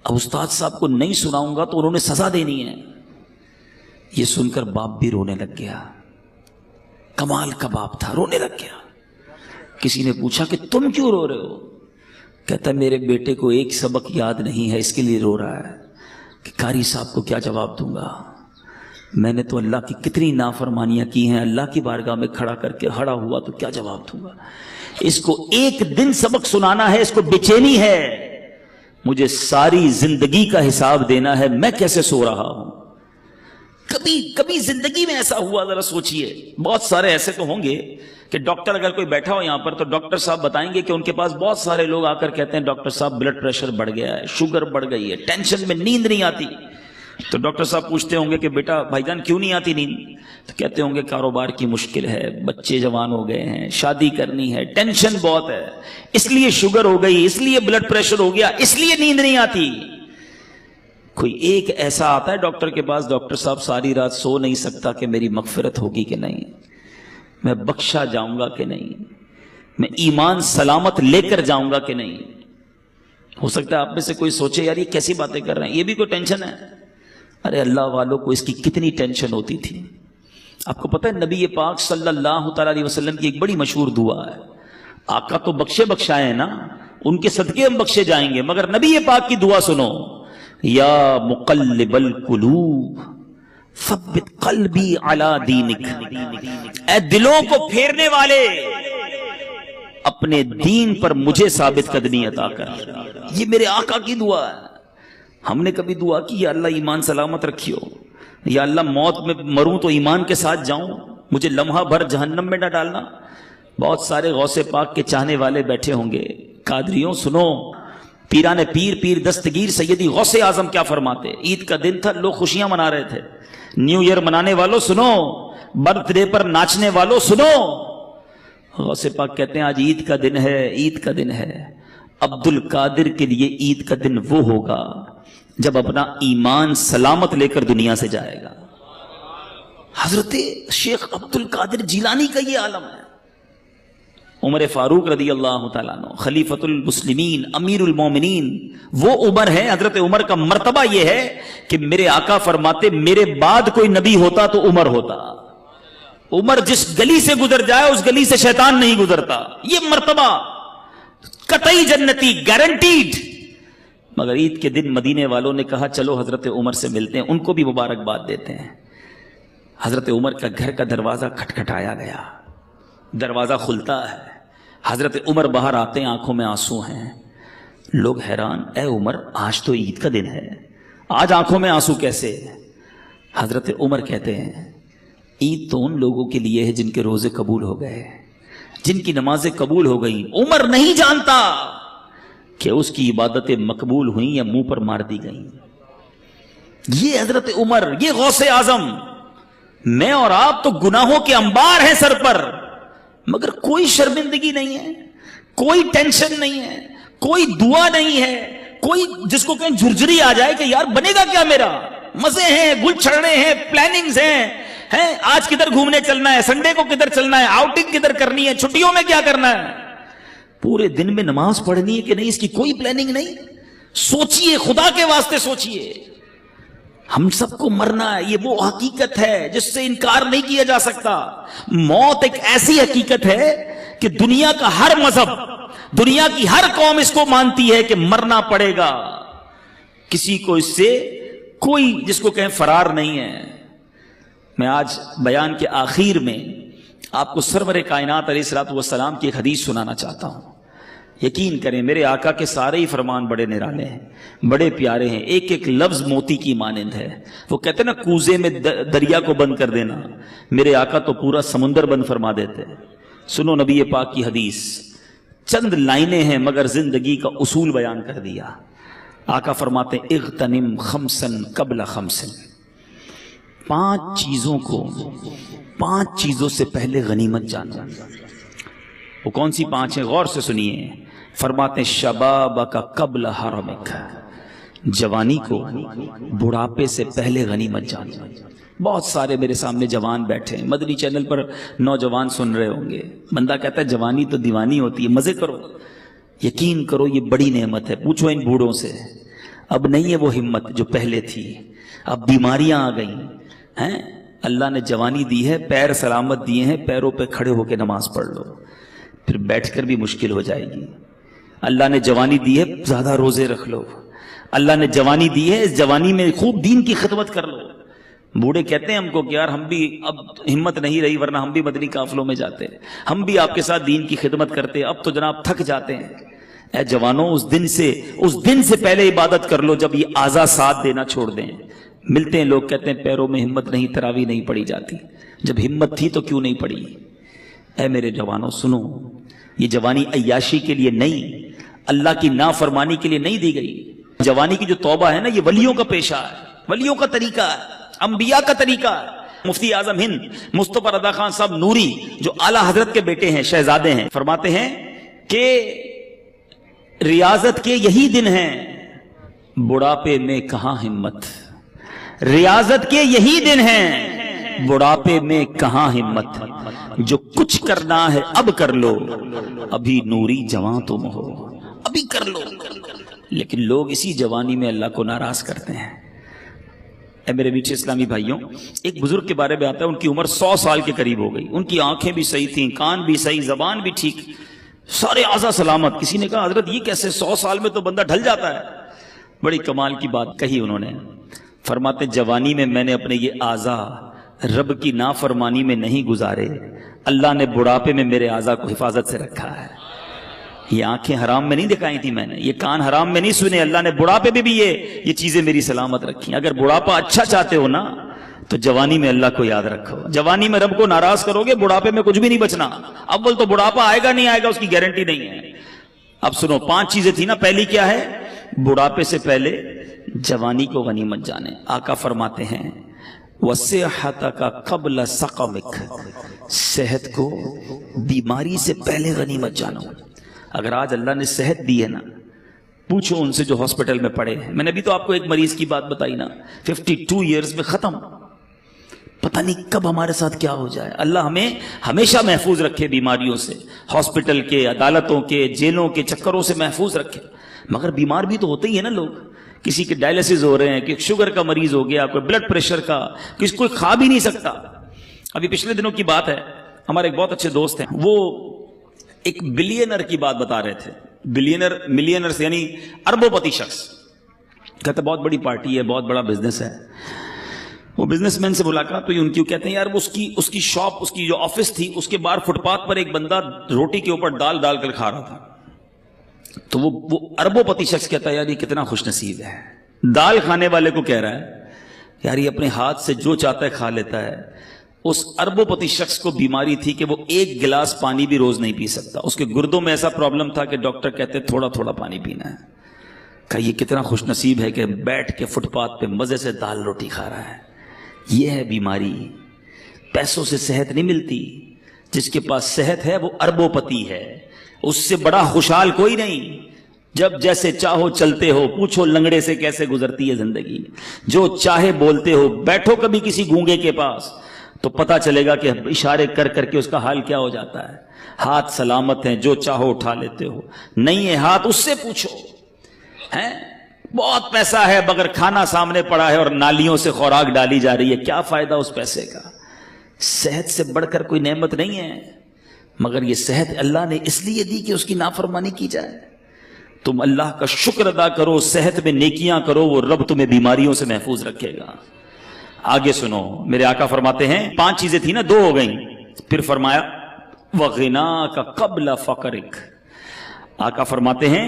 اب استاد صاحب کو نہیں سناؤں گا تو انہوں نے سزا دینی ہے. یہ سن کر باپ بھی رونے لگ گیا. کمال کا باپ تھا، رونے لگ گیا. کسی نے پوچھا کہ تم کیوں رو رہے ہو؟ کہتا ہے میرے بیٹے کو ایک سبق یاد نہیں ہے، اس کے لیے رو رہا ہے کہ قاری صاحب کو کیا جواب دوں گا. میں نے تو اللہ کی کتنی نافرمانیاں کی ہیں، اللہ کی بارگاہ میں کھڑا کر کے ہڑا ہوا تو کیا جواب دوں گا. اس کو ایک دن سبق سنانا ہے، اس کو بے چینی ہے. مجھے ساری زندگی کا حساب دینا ہے، میں کیسے سو رہا ہوں. کبھی زندگی میں ایسا ہوا؟ ذرا سوچئے. بہت سارے ایسے تو ہوں گے کہ ڈاکٹر اگر کوئی بیٹھا ہو یہاں پر تو ڈاکٹر صاحب بتائیں گے کہ ان کے پاس بہت سارے لوگ آ کر کہتے ہیں ڈاکٹر صاحب بلڈ پریشر بڑھ گیا ہے، شوگر بڑھ گئی ہے، ٹینشن میں نیند نہیں آتی. تو ڈاکٹر صاحب پوچھتے ہوں گے کہ بیٹا بھائی جان کیوں نہیں آتی نیند؟ تو کہتے ہوں گے کاروبار کی مشکل ہے، بچے جوان ہو گئے ہیں، شادی کرنی ہے، ٹینشن بہت ہے، اس لیے شوگر ہو گئی، اس لیے بلڈ پریشر ہو گیا، اس لیے نیند نہیں آتی. کوئی ایک ایسا آتا ہے ڈاکٹر کے پاس، ڈاکٹر صاحب ساری رات سو نہیں سکتا کہ میری مغفرت ہوگی کہ نہیں، میں بخشا جاؤں گا کہ نہیں، میں ایمان سلامت لے کر جاؤں گا کہ نہیں. ہو سکتا ہے آپ میں سے کوئی سوچے یار یہ کیسی باتیں کر رہے ہیں، یہ بھی کوئی ٹینشن ہے؟ ارے اللہ والوں کو اس کی کتنی ٹینشن ہوتی تھی. آپ کو پتہ ہے نبی پاک صلی اللہ تعالی علیہ وسلم کی ایک بڑی مشہور دعا ہے. آقا تو بخشے بخشائے نا، ان کے صدقے ہم بخشے جائیں گے، مگر نبی پاک کی دعا سنو. یا مقلب القلوب ثبت قلبی علی دینک، اے دلوں کو پھیرنے والے اپنے دین پر مجھے ثابت قدمی عطا کر. یہ میرے آقا کی دعا ہے. ہم نے کبھی دعا کی یا اللہ ایمان سلامت رکھیو، یا اللہ موت میں مروں تو ایمان کے ساتھ جاؤں، مجھے لمحہ بھر جہنم میں نہ ڈالنا. بہت سارے غوث پاک کے چاہنے والے بیٹھے ہوں گے. قادریوں سنو، پیران پیر دستگیر سیدی غوث اعظم کیا فرماتے. عید کا دن تھا، لوگ خوشیاں منا رہے تھے. نیو ایئر منانے والوں سنو، برتھ ڈے پر ناچنے والوں سنو. غوث پاک کہتے ہیں آج عید کا دن ہے، عید کا دن ہے. عبد القادر کے لیے عید کا دن وہ ہوگا جب اپنا ایمان سلامت لے کر دنیا سے جائے گا. حضرت شیخ عبد القادر جیلانی کا یہ عالم ہے. عمر فاروق رضی اللہ تعالیٰ عنہ خلیفۃ المسلمین امیر المومنین، وہ عمر ہے. حضرت عمر کا مرتبہ یہ ہے کہ میرے آقا فرماتے میرے بعد کوئی نبی ہوتا تو عمر ہوتا. عمر جس گلی سے گزر جائے اس گلی سے شیطان نہیں گزرتا. یہ مرتبہ قطعی جنتی، گارنٹیڈ. مگر عید کے دن مدینے والوں نے کہا چلو حضرت عمر سے ملتے ہیں، ان کو بھی مبارکباد دیتے ہیں. حضرت عمر کا گھر کا دروازہ کھٹکھٹایا گیا. دروازہ کھلتا ہے، حضرت عمر باہر آتے ہیں، آنکھوں میں آنسو ہیں. لوگ حیران، اے عمر آج تو عید کا دن ہے، آج آنکھوں میں آنسو کیسے؟ حضرت عمر کہتے ہیں عید تو ان لوگوں کے لیے ہے جن کے روزے قبول ہو گئے، جن کی نمازیں قبول ہو گئی. عمر نہیں جانتا کہ اس کی عبادتیں مقبول ہوئیں یا منہ پر مار دی گئیں. یہ حضرت عمر، یہ غوث اعظم. میں اور آپ تو گناہوں کے انبار ہیں سر پر، مگر کوئی شرمندگی نہیں ہے، کوئی ٹینشن نہیں ہے، کوئی دعا نہیں ہے، کوئی جس کو کہیں جھرجھری آ جائے کہ یار بنے گا کیا میرا. مزے ہیں، گل چھڑنے ہیں، پلاننگز ہیں، آج کدھر گھومنے چلنا ہے، سنڈے کو کدھر چلنا ہے، آؤٹنگ کدھر کرنی ہے، چھٹیوں میں کیا کرنا ہے. پورے دن میں نماز پڑھنی ہے کہ نہیں، اس کی کوئی پلاننگ نہیں. سوچئے، خدا کے واسطے سوچئے. ہم سب کو مرنا ہے، یہ وہ حقیقت ہے جس سے انکار نہیں کیا جا سکتا. موت ایک ایسی حقیقت ہے کہ دنیا کا ہر مذہب، دنیا کی ہر قوم اس کو مانتی ہے کہ مرنا پڑے گا. کسی کو اس سے کوئی جس کو کہیں فرار نہیں ہے. میں آج بیان کے آخر میں آپ کو سرور کائنات علیہ الصلوۃ والسلام کی ایک حدیث سنانا چاہتا ہوں. یقین کریں میرے آقا کے سارے ہی فرمان بڑے نرالے ہیں، بڑے پیارے ہیں، ایک ایک لفظ موتی کی مانند ہے. وہ کہتے ہیں نا کوزے میں دریا کو بند کر دینا، میرے آقا تو پورا سمندر بند فرما دیتے. سنو نبی پاک کی حدیث، چند لائنیں ہیں مگر زندگی کا اصول بیان کر دیا. آقا فرماتے ہیں اغتنم خمسن قبل خمسن. 5 چیزوں کو 5 چیزوں سے پہلے غنیمت جانا. وہ کون سی 5 ہیں؟ غور سے سنیے. فرماتے ہیں شبابک قبل حرمک، جوانی کو بڑھاپے سے پہلے غنیمت جانا. بہت سارے میرے سامنے جوان بیٹھے ہیں، مدنی چینل پر نوجوان سن رہے ہوں گے. بندہ کہتا ہے جوانی تو دیوانی ہوتی ہے، مزے کرو. یقین کرو یہ بڑی نعمت ہے. پوچھو ان بوڑھوں سے، اب نہیں ہے وہ ہمت جو پہلے تھی. اب بیماریاں آ گئی ہیں. اللہ نے جوانی دی ہے، پیر سلامت دیے ہیں، پیروں پہ کھڑے ہو کے نماز پڑھ لو، پھر بیٹھ کر بھی مشکل ہو جائے گی. اللہ نے جوانی دی ہے، زیادہ روزے رکھ لو. اللہ نے جوانی دی ہے، اس جوانی میں خوب دین کی خدمت کر لو. بوڑھے کہتے ہیں ہم کو کہ یار ہم بھی اب ہمت نہیں رہی، ورنہ ہم بھی مدنی قافلوں میں جاتے، ہم بھی آپ کے ساتھ دین کی خدمت کرتے، اب تو جناب تھک جاتے ہیں. اے جوانوں، اس دن سے پہلے عبادت کر لو جب یہ اعضاء ساتھ دینا چھوڑ دیں. ملتے ہیں لوگ کہتے ہیں پیروں میں ہمت نہیں، تراویح نہیں پڑی جاتی. جب ہمت تھی تو کیوں نہیں پڑی؟ اے میرے جوانوں سنو، یہ جوانی عیاشی کے لیے نہیں، اللہ کی نافرمانی کے لیے نہیں دی گئی. جوانی کی جو توبہ ہے نا، یہ ولیوں کا پیشہ ہے، ولیوں کا طریقہ ہے، انبیاء کا طریقہ ہے. مفتی اعظم ہند مصطفی رضا خان صاحب نوری جو اعلیٰ حضرت کے بیٹے ہیں، شہزادے ہیں، فرماتے ہیں کہ ریاضت کے یہی دن ہیں، بڑھاپے میں کہاں ہمت. ریاضت کے یہی دن ہیں، بڑھاپے میں کہاں ہمت. جو کچھ کرنا ہے اب کر لو، ابھی نوری جوان تم ہو، ابھی کر لو. لیکن لوگ اسی جوانی میں اللہ کو ناراض کرتے ہیں. اے میرے میٹھے اسلامی بھائیوں، ایک بزرگ کے بارے میں آتا ہے، ان کی عمر 100 سال کے قریب ہو گئی. ان کی آنکھیں بھی صحیح تھیں، کان بھی صحیح، زبان بھی ٹھیک، سارے اعضاء سلامت. کسی نے کہا حضرت یہ کیسے 100 سال میں تو بندہ ڈھل جاتا ہے. بڑی کمال کی بات کہی انہوں نے. فرماتے جوانی میں نے اپنے یہ اعضاء رب کی نافرمانی میں نہیں گزارے، اللہ نے بڑھاپے میں میرے اعضاء کو حفاظت سے رکھا ہے. یہ آنکھیں حرام میں نہیں دکھائی تھی میں نے، یہ کان حرام میں نہیں سنے، اللہ نے بڑھاپے میں بھی یہ چیزیں میری سلامت رکھی. اگر بڑھاپا اچھا چاہتے ہو نا تو جوانی میں اللہ کو یاد رکھو. جوانی میں رب کو ناراض کرو گے، بڑھاپے میں کچھ بھی نہیں بچنا. اول تو بڑھاپا آئے گا نہیں آئے گا اس کی گارنٹی نہیں ہے. اب سنو 5 چیزیں تھی نا، پہلی کیا ہے؟ بڑھاپے سے پہلے جوانی کو غنیمت جانے. آقا فرماتے ہیں وَصِحَّتَكَ قَبْلَ سَقَمِكَ، صحت کو بیماری سے پہلے غنیمت جانو. اگر آج اللہ نے صحت دی ہے نا، پوچھو ان سے جو ہاسپٹل میں پڑے ہیں. میں نے بھی تو آپ کو ایک مریض کی بات بتائی نا، 52 ایئرز میں ختم. پتہ نہیں کب ہمارے ساتھ کیا ہو جائے. اللہ ہمیں ہمیشہ محفوظ رکھے بیماریوں سے، ہاسپٹل کے، عدالتوں کے، جیلوں کے چکروں سے محفوظ رکھے. مگر بیمار بھی تو ہوتے ہی ہیں نا لوگ. کسی کے ڈائلسس ہو رہے ہیں، کہ شوگر کا مریض ہو گیا، کوئی بلڈ پریشر کا، کسی کوئی کھا بھی نہیں سکتا. ابھی پچھلے دنوں کی بات ہے، ہمارے ایک بہت اچھے دوست ہیں، وہ ایک بلینر کی بات بتا رہے تھے. ملینر یعنی اربوں پتی شخص. کہتے بہت بڑی پارٹی ہے، بہت بڑا بزنس ہے. وہ بزنس مین سے ملاقات ہوئی ان کی. کہتے ہیں یار اس کی شاپ، اس کی جو آفس تھی، اس کے باہر فٹ پاتھ پر ایک بندہ روٹی کے اوپر ڈال ڈال کر کھا رہا تھا. تو وہ اربوں پتی شخص کہتا ہے یار یہ کتنا خوش نصیب ہے. دال کھانے والے کو کہہ رہا ہے یار یہ اپنے ہاتھ سے جو چاہتا ہے کھا لیتا ہے، اس اربوپتی شخص کو بیماری تھی کہ وہ ایک گلاس پانی بھی روز نہیں پی سکتا. اس کے گردوں میں ایسا پرابلم تھا کہ ڈاکٹر کہتے تھوڑا تھوڑا پانی پینا ہے. کہ یہ کتنا خوش نصیب ہے کہ بیٹھ کے فٹ پاتھ پہ مزے سے دال روٹی کھا رہا ہے. یہ ہے بیماری. پیسوں سے صحت نہیں ملتی. جس کے پاس صحت ہے وہ اربوپتی ہے. اس سے بڑا خوشحال کوئی نہیں. جب جیسے چاہو چلتے ہو, پوچھو لنگڑے سے کیسے گزرتی ہے زندگی. جو چاہے بولتے ہو. بیٹھو کبھی کسی گونگے کے پاس تو پتا چلے گا کہ اشارے کر کر کے اس کا حال کیا ہو جاتا ہے. ہاتھ سلامت ہیں, جو چاہو اٹھا لیتے ہو. نہیں ہے ہاتھ, اس سے پوچھو. ہیں بہت پیسہ ہے مگر کھانا سامنے پڑا ہے اور نالیوں سے خوراک ڈالی جا رہی ہے, کیا فائدہ اس پیسے کا. صحت سے بڑھ کر کوئی نعمت نہیں ہے, مگر یہ صحت اللہ نے اس لیے دی کہ اس کی نافرمانی کی جائے. تم اللہ کا شکر ادا کرو, صحت میں نیکیاں کرو, وہ رب تمہیں بیماریوں سے محفوظ رکھے گا. آگے سنو, میرے آقا فرماتے ہیں 5 چیزیں تھی نا, 2 ہو گئیں. پھر فرمایا وَغِنَاكَ قَبْلَ فَقْرِكَ. آقا فرماتے ہیں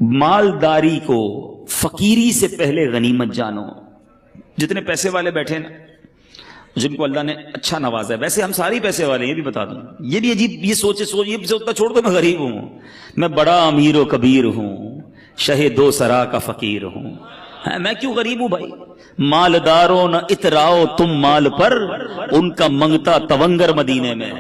مالداری کو فقیری سے پہلے غنیمت جانو. جتنے پیسے والے بیٹھے نا, جن کو اللہ نے اچھا نوازا ہے, ویسے ہم سارے پیسے والے, یہ بھی بتا دوں. یہ بھی عجیب, یہ سوچتا چھوڑ دو میں غریب ہوں, میں بڑا امیر و کبیر ہوں, شہ 2 سرا کا فقیر ہوں. میں کیوں غریب ہوں بھائی. مالداروں نہ اتراؤ تم مال پر, ان کا منگتا تونگر مدینے میں.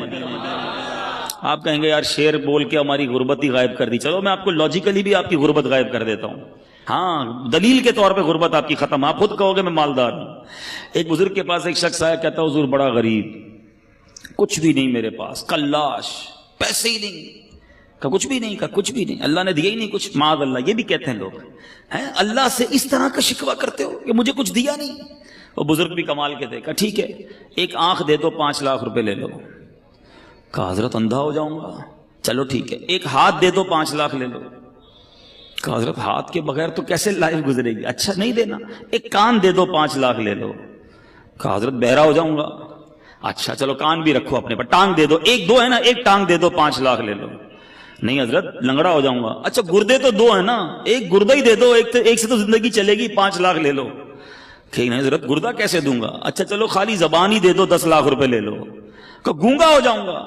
آپ کہیں گے یار شعر بول کے ہماری غربت ہی غائب کر دی. چلو میں آپ کو لاجیکلی بھی آپ کی غربت غائب کر دیتا ہوں. ہاں دلیل کے طور پہ غربت آپ کی ختم. آپ خود کہو گے میں مالدار ہوں. ایک بزرگ کے پاس ایک شخص آیا, کہتا حضور بڑا غریب, کچھ بھی نہیں میرے پاس, کلاش, پیسے ہی نہیں. کہا کچھ بھی نہیں. کہا کچھ بھی نہیں, اللہ نے دیا ہی نہیں کچھ. معاذ اللہ, یہ بھی کہتے ہیں لوگ. ہیں اللہ سے اس طرح کا شکوہ کرتے ہو کہ مجھے کچھ دیا نہیں. وہ بزرگ بھی کمال کے تھے. کہا ٹھیک ہے, ایک آنکھ دے دو, 5 لاکھ روپے لے لو. کہا حضرت اندھا ہو جاؤں گا. چلو ٹھیک ہے, ایک ہاتھ دے دو, 5 لاکھ لے لو. کہا حضرت ہاتھ کے بغیر تو کیسے لائف گزرے گی. اچھا نہیں دینا, ایک کان دے دو, 5 لاکھ لے لو. کہا حضرت بہرا ہو جاؤں گا. اچھا چلو کان بھی رکھو اپنے پر. ٹانگ دے دو, 2 ہے نا, ایک ٹانگ دے دو, 5 لاکھ لے لو. نہیں حضرت لنگڑا ہو جاؤں گا. اچھا گردے تو 2 ہیں نا, ایک گردہ ہی دے دو, ایک سے تو زندگی چلے گی, 5 لاکھ لے لو. کہ نہیں حضرت گردہ کیسے دوں گا. اچھا چلو خالی زبان ہی دے دو, 10 لاکھ روپے لے لو. کہ گونگا ہو جاؤں گا.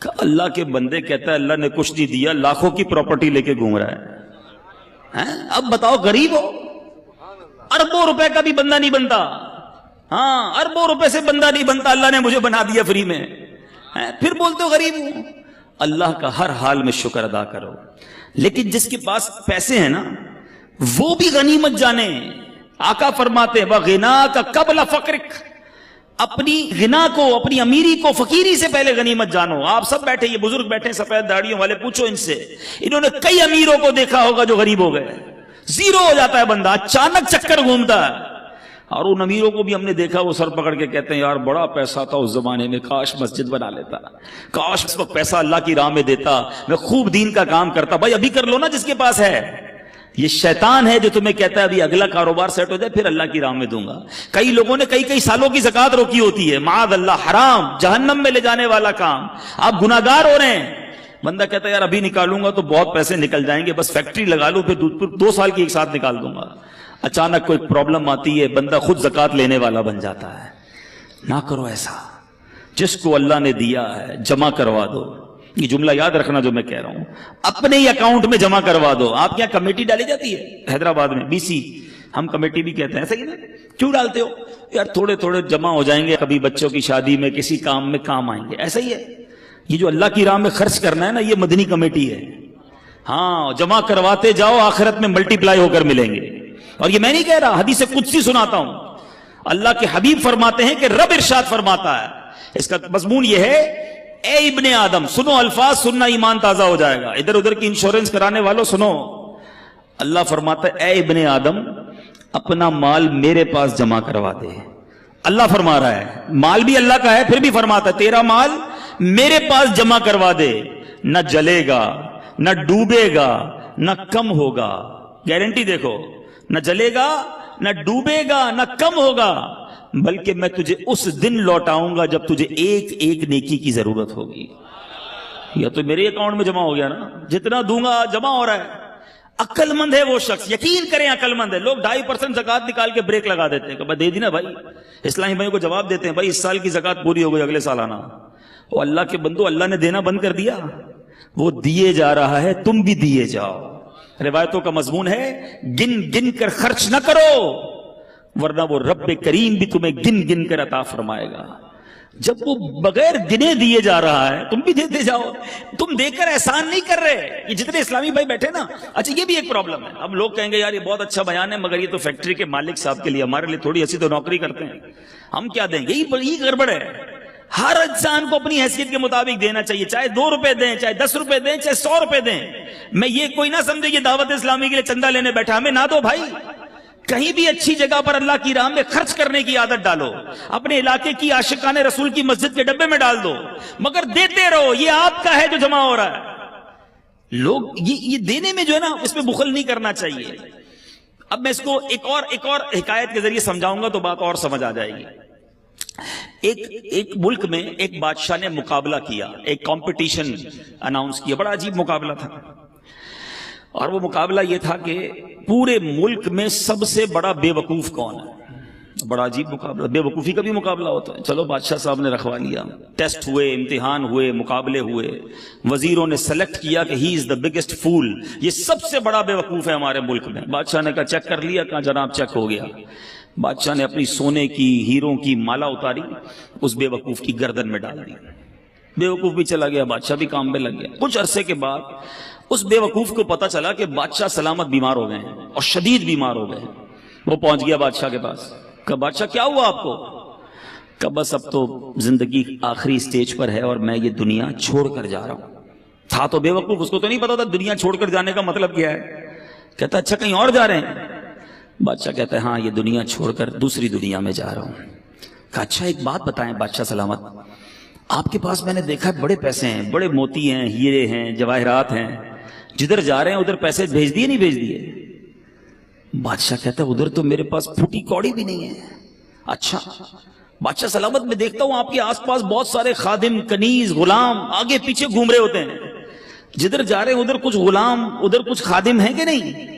کہ اللہ کے بندے کہتا ہے اللہ نے کچھ نہیں دیا, لاکھوں کی پراپرٹی لے کے گھوم رہا ہے. اب بتاؤ غریب ہو, اربوں روپے کا بھی بندہ نہیں بنتا. ہاں اربوں روپے سے بندہ نہیں بنتا, اللہ نے مجھے بنا دیا فری میں. پھر بولتے ہو غریب ہوں. اللہ کا ہر حال میں شکر ادا کرو. لیکن جس کے پاس پیسے ہیں نا, وہ بھی غنیمت جانے. آقا فرماتے ہیں وَغِنَاكَ قَبْلَ فَقْرِكَ. اپنی غنا کو, اپنی امیری کو فقیری سے پہلے غنیمت جانو. آپ سب بیٹھے, یہ بزرگ بیٹھے سفید داڑھیوں والے, پوچھو ان سے, انہوں نے کئی امیروں کو دیکھا ہوگا جو غریب ہو گئے. زیرو ہو جاتا ہے بندہ, اچانک چکر گھومتا ہے. اور ان امیروں کو بھی ہم نے دیکھا, وہ سر پکڑ کے کہتے ہیں یار بڑا پیسہ تھا اس زمانے میں, کاش مسجد بنا لیتا, کاش اس وقت پیسہ اللہ کی راہ میں دیتا, میں خوب دین کا کام کرتا. بھائی ابھی کر لو نا جس کے پاس ہے. یہ شیطان ہے جو تمہیں کہتا ہے ابھی اگلا کاروبار سیٹ ہو جائے پھر اللہ کی راہ میں دوں گا. کئی لوگوں نے کئی سالوں کی زکات روکی ہوتی ہے. معاذ اللہ, حرام, جہنم میں لے جانے والا کام. آپ گناہگار ہو رہے ہیں. بندہ کہتا ہے یار ابھی نکالوں گا تو بہت پیسے نکل جائیں گے, بس فیکٹری لگا لوں پھر 2 سال کی ایک ساتھ نکال دوں گا. اچانک کوئی پرابلم آتی ہے, بندہ خود زکات لینے والا بن جاتا ہے. نہ کرو ایسا. جس کو اللہ نے دیا ہے جمع کروا دو. یہ جملہ یاد رکھنا جو میں کہہ رہا ہوں, اپنے ہی اکاؤنٹ میں جمع کروا دو. آپ کے یہاں کمیٹی ڈالی جاتی ہے حیدرآباد میں, BC, ہم کمیٹی بھی کہتے ہیں, صحیح نا. کیوں ڈالتے ہو یار, تھوڑے تھوڑے جمع ہو جائیں گے, کبھی بچوں کی شادی میں کسی کام میں کام آئیں گے. ایسا ہی ہے یہ جو اللہ کی راہ میں خرچ کرنا ہے نا, یہ مدنی کمیٹی ہے. ہاں جمع کرواتے جاؤ, آخرت میں ملٹی پلائی ہو کر ملیں گے. اور یہ میں نہیں کہہ رہا, حدیث قدسی سناتا ہوں. اللہ کے حبیب فرماتے ہیں کہ رب ارشاد فرماتا ہے, اس کا مضمون یہ ہے, اے ابن آدم, سنو الفاظ, سننا ایمان تازہ ہو جائے گا. ادھر ادھر کی انشورنس کرانے والوں سنو. اللہ فرماتا ہے اے ابن آدم, اپنا مال میرے پاس جمع کروا دے. اللہ فرما رہا ہے, مال بھی اللہ کا ہے, پھر بھی فرماتا ہے تیرا مال میرے پاس جمع کروا دے. نہ جلے گا, نہ ڈوبے گا, نہ کم ہوگا. گارنٹی دیکھو, نہ جلے گا, نہ ڈوبے گا, نہ کم ہوگا, بلکہ میں تجھے اس دن لوٹاؤں گا جب تجھے ایک ایک نیکی کی ضرورت ہوگی. یا تو میرے اکاؤنٹ میں جمع ہو گیا نا, جتنا دوں گا جمع ہو رہا ہے. عقل مند ہے وہ شخص، یقین کریں عقل مند ہے. لوگ 2.5% زکات نکال کے بریک لگا دیتے ہیں کہ دے دی نا بھائی. اسلامی بھائیوں کو جواب دیتے ہیں بھائی اس سال کی زکات پوری ہو گئی، اگلے سال آنا. وہ اللہ کے بندو، اللہ نے دینا بند کر دیا؟ وہ دیے جا رہا ہے، تم بھی دیے جاؤ. روایتوں کا مضمون ہے گن گن کر خرچ نہ کرو ورنہ وہ رب کریم بھی تمہیں گن گن کر عطا فرمائے گا. جب وہ بغیر گنے دیے جا رہا ہے تم بھی دیتے جاؤ. تم دے کر احسان نہیں کر رہے. یہ جتنے اسلامی بھائی بیٹھے نا، اچھا یہ بھی ایک پرابلم ہے. اب لوگ کہیں گے یار یہ بہت اچھا بیان ہے مگر یہ تو فیکٹری کے مالک صاحب کے لیے، ہمارے لیے تھوڑی ایسی تو نوکری کرتے ہیں، ہم کیا دیں گے؟ یہی گڑبڑ ہے. ہر انسان کو اپنی حیثیت کے مطابق دینا چاہیے، چاہے 2 روپے دیں، چاہے 10 روپے دیں، چاہے 100 روپے دیں. میں یہ کوئی نہ سمجھے یہ دعوت اسلامی کے لیے چندہ لینے بیٹھا، ہمیں نہ دو بھائی. کہیں بھی اچھی جگہ پر اللہ کی راہ میں خرچ کرنے کی عادت ڈالو. اپنے علاقے کی عاشقان رسول کی مسجد کے ڈبے میں ڈال دو، مگر دیتے رہو. یہ آپ کا ہے جو جمع ہو رہا ہے. لوگ یہ دینے میں جو ہے نا اس میں بخل نہیں کرنا چاہیے. اب میں اس کو ایک اور حکایت کے ذریعے سمجھاؤں گا تو بات اور سمجھ آ جائے گی. ایک ملک میں ایک بادشاہ نے مقابلہ کیا، ایک کمپٹیشن اناؤنس کیا. بڑا عجیب مقابلہ تھا، اور وہ مقابلہ یہ تھا کہ پورے ملک میں سب سے بڑا بے وقوف کون ہے. بڑا عجیب مقابلہ، بے وقوفی کا بھی مقابلہ ہوتا ہے. چلو بادشاہ صاحب نے رکھوا لیا، ٹیسٹ ہوئے، امتحان ہوئے، مقابلے ہوئے، وزیروں نے سلیکٹ کیا کہ ہی از دا بگیسٹ فول، یہ سب سے بڑا بے وقوف ہے ہمارے ملک میں. بادشاہ نے کہا چیک کر لیا؟ کہا جناب چیک ہو گیا. بادشاہ نے اپنی سونے کی ہیروں کی مالا اتاری، اس بے وقوف کی گردن میں ڈال دی. بے وقوف بھی چلا گیا، بادشاہ بھی کام پہ لگ گیا. کچھ عرصے کے بعد اس بے وقوف کو پتا چلا کہ بادشاہ سلامت بیمار ہو گئے ہیں اور شدید بیمار ہو گئے. وہ پہنچ گیا بادشاہ کے پاس. کہا بادشاہ کیا ہوا آپ کو؟ کہا بس اب تو زندگی آخری سٹیج پر ہے اور میں یہ دنیا چھوڑ کر جا رہا ہوں. تھا تو بے وقوف، اس کو تو نہیں پتا تھا دنیا چھوڑ کر جانے کا مطلب کیا ہے. کہتا اچھا کہیں اور جا رہے ہیں؟ بادشاہ کہتا ہے ہاں یہ دنیا چھوڑ کر دوسری دنیا میں جا رہا ہوں. کہا اچھا ایک بات بتائیں بادشاہ سلامت، آپ کے پاس میں نے دیکھا بڑے پیسے ہیں، بڑے موتی ہیں، ہیرے ہیں، جواہرات ہیں، جدھر جا رہے ہیں ادھر پیسے بھیج دیے نہیں بھیج دیے؟ بادشاہ کہتا ہے ادھر تو میرے پاس پھوٹی کوڑی بھی نہیں ہے. اچھا بادشاہ سلامت میں دیکھتا ہوں آپ کے آس پاس بہت سارے خادم، کنیز، غلام آگے پیچھے گھوم رہے ہوتے ہیں، جدھر جا رہے ہیں ادھر کچھ غلام، ادھر کچھ خادم ہیں کہ نہیں؟